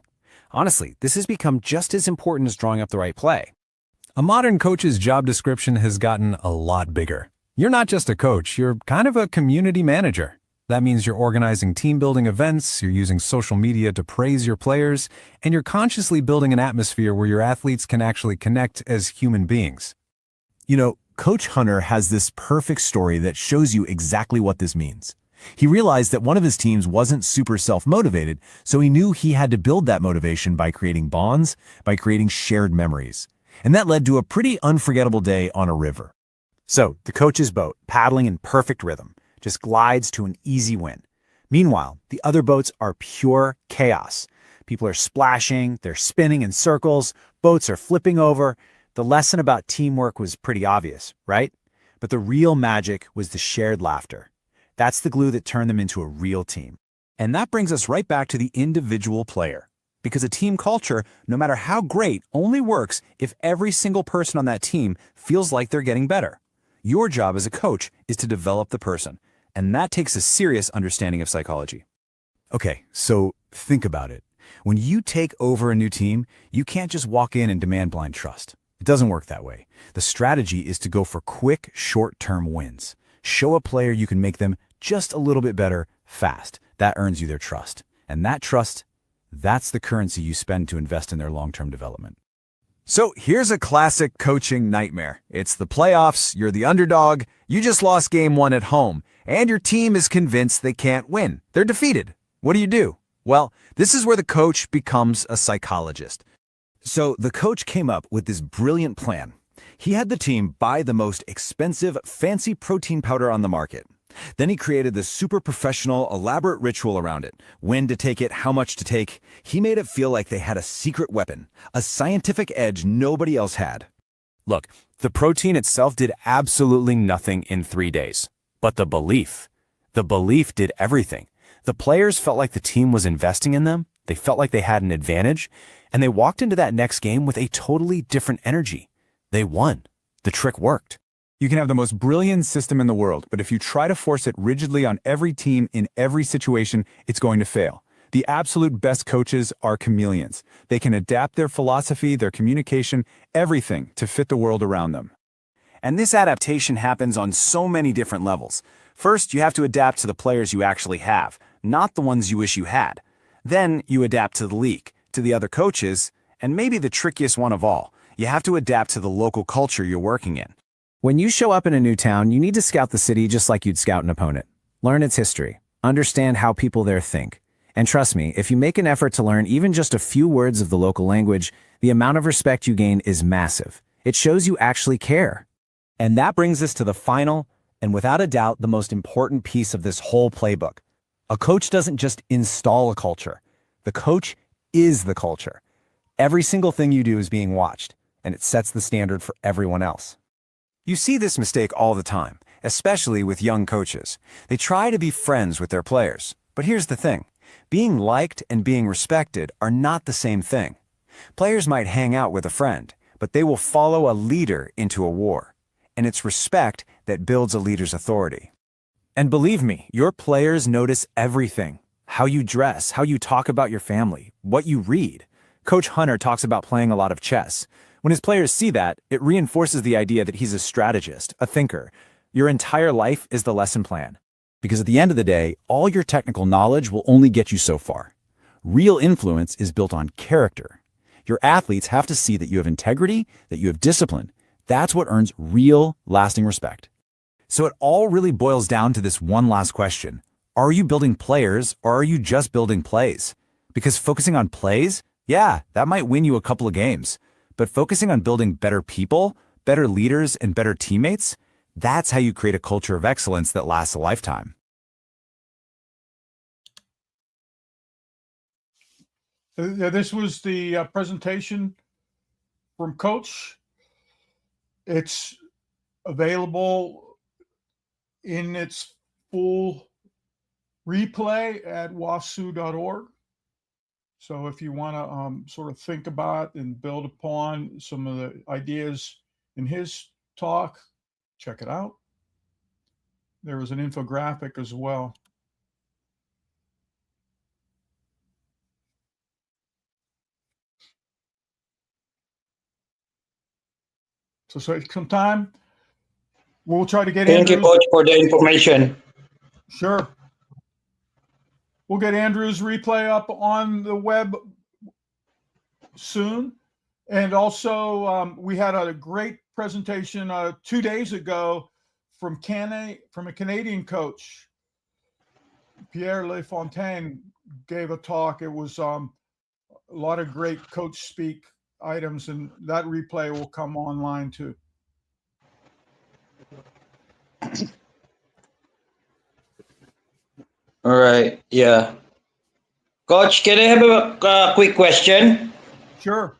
Honestly, this has become just as important as drawing up the right play. A modern coach's job description has gotten a lot bigger. You're not just a coach, you're kind of a community manager. That means you're organizing team-building events, you're using social media to praise your players, and you're consciously building an atmosphere where your athletes can actually connect as human beings. You know, Coach Hunter has this perfect story that shows you exactly what this means. He realized that one of his teams wasn't super self-motivated, so he knew he had to build that motivation by creating bonds, by creating shared memories. And that led to a pretty unforgettable day on a river. So, the coach's boat, paddling in perfect rhythm, just glides to an easy win. Meanwhile, the other boats are pure chaos. People are splashing, they're spinning in circles, boats are flipping over. The lesson about teamwork was pretty obvious, right? But the real magic was the shared laughter. That's the glue that turned them into a real team. And that brings us right back to the individual player. Because a team culture, no matter how great, only works if every single person on that team feels like they're getting better. Your job as a coach is to develop the person, and that takes a serious understanding of psychology. Okay, so think about it. When you take over a new team, you can't just walk in and demand blind trust. It doesn't work that way. The strategy is to go for quick, short-term wins. Show a player you can make them just a little bit better fast. That earns you their trust. And that trust, that's the currency you spend to invest in their long-term development. So here's a classic coaching nightmare. It's the playoffs, you're the underdog, you just lost game 1 at home, and your team is convinced they can't win. They're defeated. What do? Well, this is where the coach becomes a psychologist. So the coach came up with this brilliant plan. He had the team buy the most expensive, fancy protein powder on the market. Then he created this super professional, elaborate ritual around it. When to take it, how much to take. He made it feel like they had a secret weapon, a scientific edge nobody else had. Look, the protein itself did absolutely nothing in 3 days. But the belief did everything. The players felt like the team was investing in them, they felt like they had an advantage, and they walked into that next game with a totally different energy. They won. The trick worked. You can have the most brilliant system in the world, but if you try to force it rigidly on every team in every situation, it's going to fail. The absolute best coaches are chameleons. They can adapt their philosophy, their communication, everything to fit the world around them. And this adaptation happens on so many different levels. First, you have to adapt to the players you actually have, not the ones you wish you had. Then you adapt to the league, to the other coaches, and maybe the trickiest one of all, you have to adapt to the local culture you're working in. When you show up in a new town, you need to scout the city just like you'd scout an opponent. Learn its history. Understand how people there think. And trust me, if you make an effort to learn even just a few words of the local language, the amount of respect you gain is massive. It shows you actually care. And that brings us to the final, and without a doubt, the most important piece of this whole playbook. A coach doesn't just install a culture. The coach is the culture. Every single thing you do is being watched, and it sets the standard for everyone else. You see this mistake all the time, especially with young coaches. They try to be friends with their players. But here's the thing. Being liked and being respected are not the same thing. Players might hang out with a friend, but they will follow a leader into a war. And it's respect that builds a leader's authority. And believe me, your players notice everything. How you dress, how you talk about your family, what you read. Coach Hunter talks about playing a lot of chess. When his players see that, it reinforces the idea that he's a strategist, a thinker. Your entire life is the lesson plan. Because at the end of the day, all your technical knowledge will only get you so far. Real influence is built on character. Your athletes have to see that you have integrity, that you have discipline. That's what earns real, lasting respect. So it all really boils down to this one last question. Are you building players or are you just building plays? Because focusing on plays, yeah, that might win you a couple of games. But focusing on building better people, better leaders, and better teammates, that's how you create a culture of excellence that lasts a lifetime. This was the presentation from Coach. It's available in its full replay at wasu.org. So if you want to sort of think about and build upon some of the ideas in his talk, check it out. There was an infographic as well. So some time. We'll try to get Thank you, Andrew's. Coach, for the information. Sure. We'll get Andrew's replay up on the web soon. And also, we had a great presentation 2 days ago from a Canadian coach. Pierre Lefontaine gave a talk. It was a lot of great coach speak items, and that replay will come online too. All right. Yeah. Coach, can I have a quick question? Sure.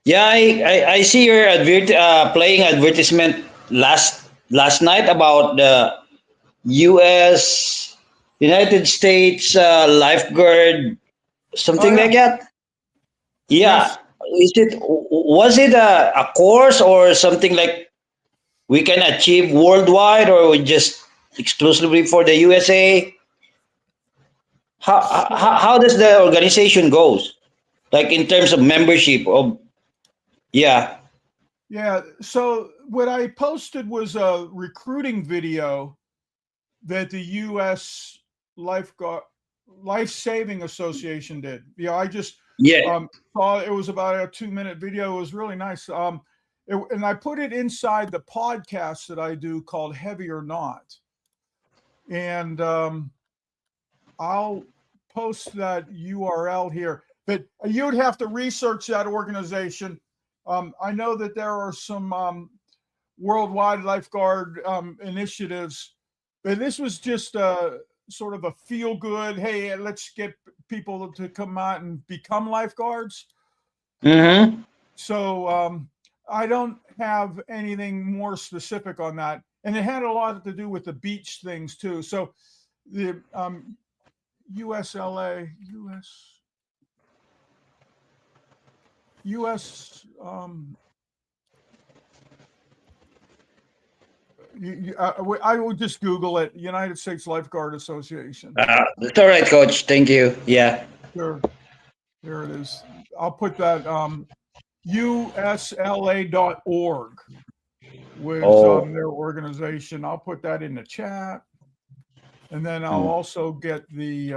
Yeah, I see your playing advertisement last night about the U.S. United States lifeguard, something like that. Yeah. Yes. Was it a course or something like we can achieve worldwide or just exclusively for the USA? How does the organization goes? Like in terms of membership of yeah. Yeah. So what I posted was a recruiting video that the U.S. Life Saving Association did. Yeah, I just Yeah. saw it was about a 2-minute video. It was really nice. And I put it inside the podcast that I do called Heavy or Not. And I'll post that URL here. But you'd have to research that organization. I know that there are some worldwide lifeguard initiatives, but this was just sort of a feel good. Hey, let's get people to come out and become lifeguards. Mm-hmm. So I don't have anything more specific on that. And it had a lot to do with the beach things too. So the USLA, US I would just Google it, United States Lifeguard Association. That's all right, Coach. Thank you. Yeah. Sure. There it is. I'll put that usla.org was their organization. I'll put that in the chat. And then I'll also get the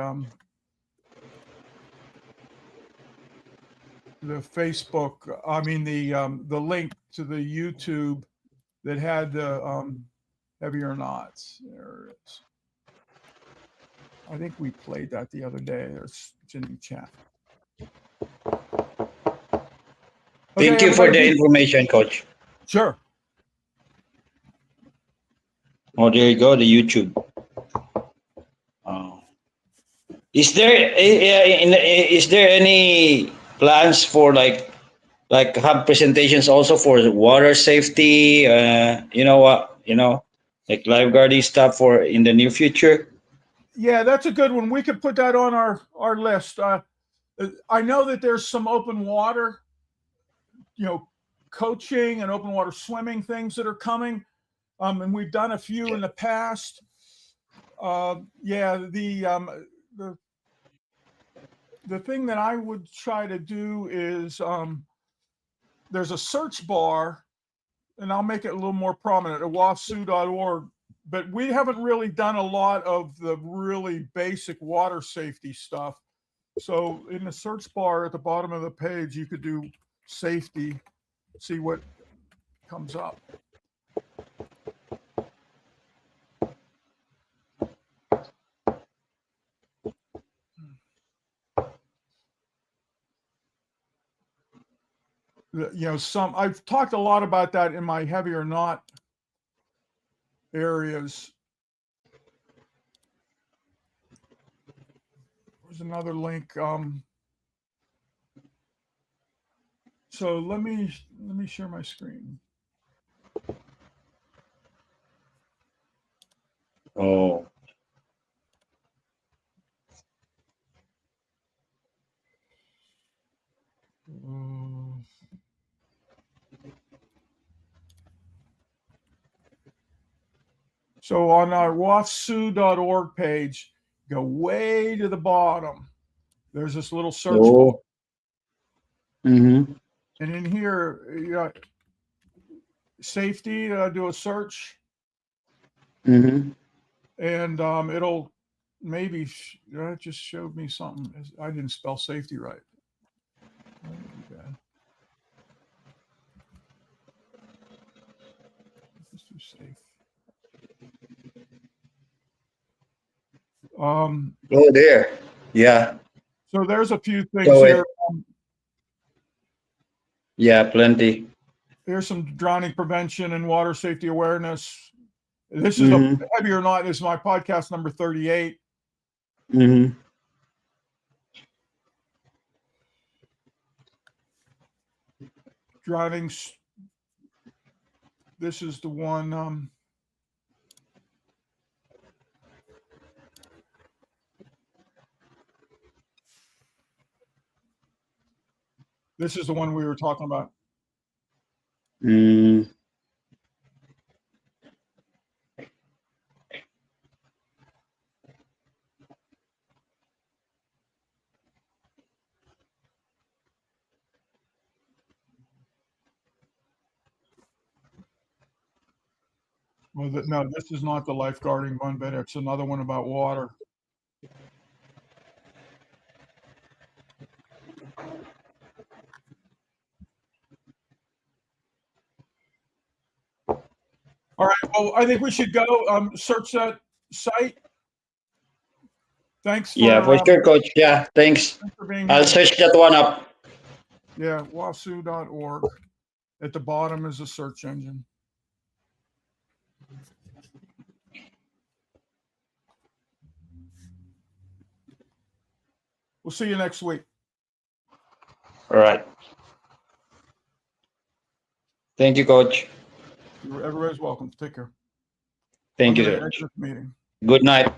Facebook, I mean the link to the YouTube that had the Heavy or Not. There it is. I think we played that the other day. It's in the chat. Thank you for the information, Coach. Sure. Oh, there you go, the YouTube. Is there any plans for like have presentations also for water safety? You know what? Like lifeguarding stuff for in the near future. Yeah, that's a good one. We could put that on our list. I know that there's some open water, coaching and open water swimming things that are coming, and we've done a few in the past. Yeah, the thing that I would try to do is there's a search bar, and I'll make it a little more prominent at wasu.org. But we haven't really done a lot of the really basic water safety stuff. So in the search bar at the bottom of the page, you could do safety, see what comes up. I've talked a lot about that in my heavy or not areas. There's another link. So let me share my screen. Oh. So on our wasu.org page, go way to the bottom. There's this little search bar. Mm-hmm. And in here, safety, do a search. Mm-hmm. And it'll maybe, it just showed me something. I didn't spell safety right. Let's do safe. Oh, there. Yeah. So there's a few things So here. Yeah, plenty. Here's some drowning prevention and water safety awareness. This is a heavy or not. This is my podcast number 38. Mm-hmm. Driving. This is the one. This is the one we were talking about. Mm. Well, no, this is not the lifeguarding one, but it's another one about water. All right. Well, I think we should go search that site. Thanks. Yeah, for sure, Coach. Yeah, thanks. For being I'll here. search that one up. Yeah, wasu.org. At the bottom is a search engine. We'll see you next week. All right. Thank you, Coach. Everybody's welcome. Take care. Thank I'm you, gonna Coach. exit the meeting. Good night.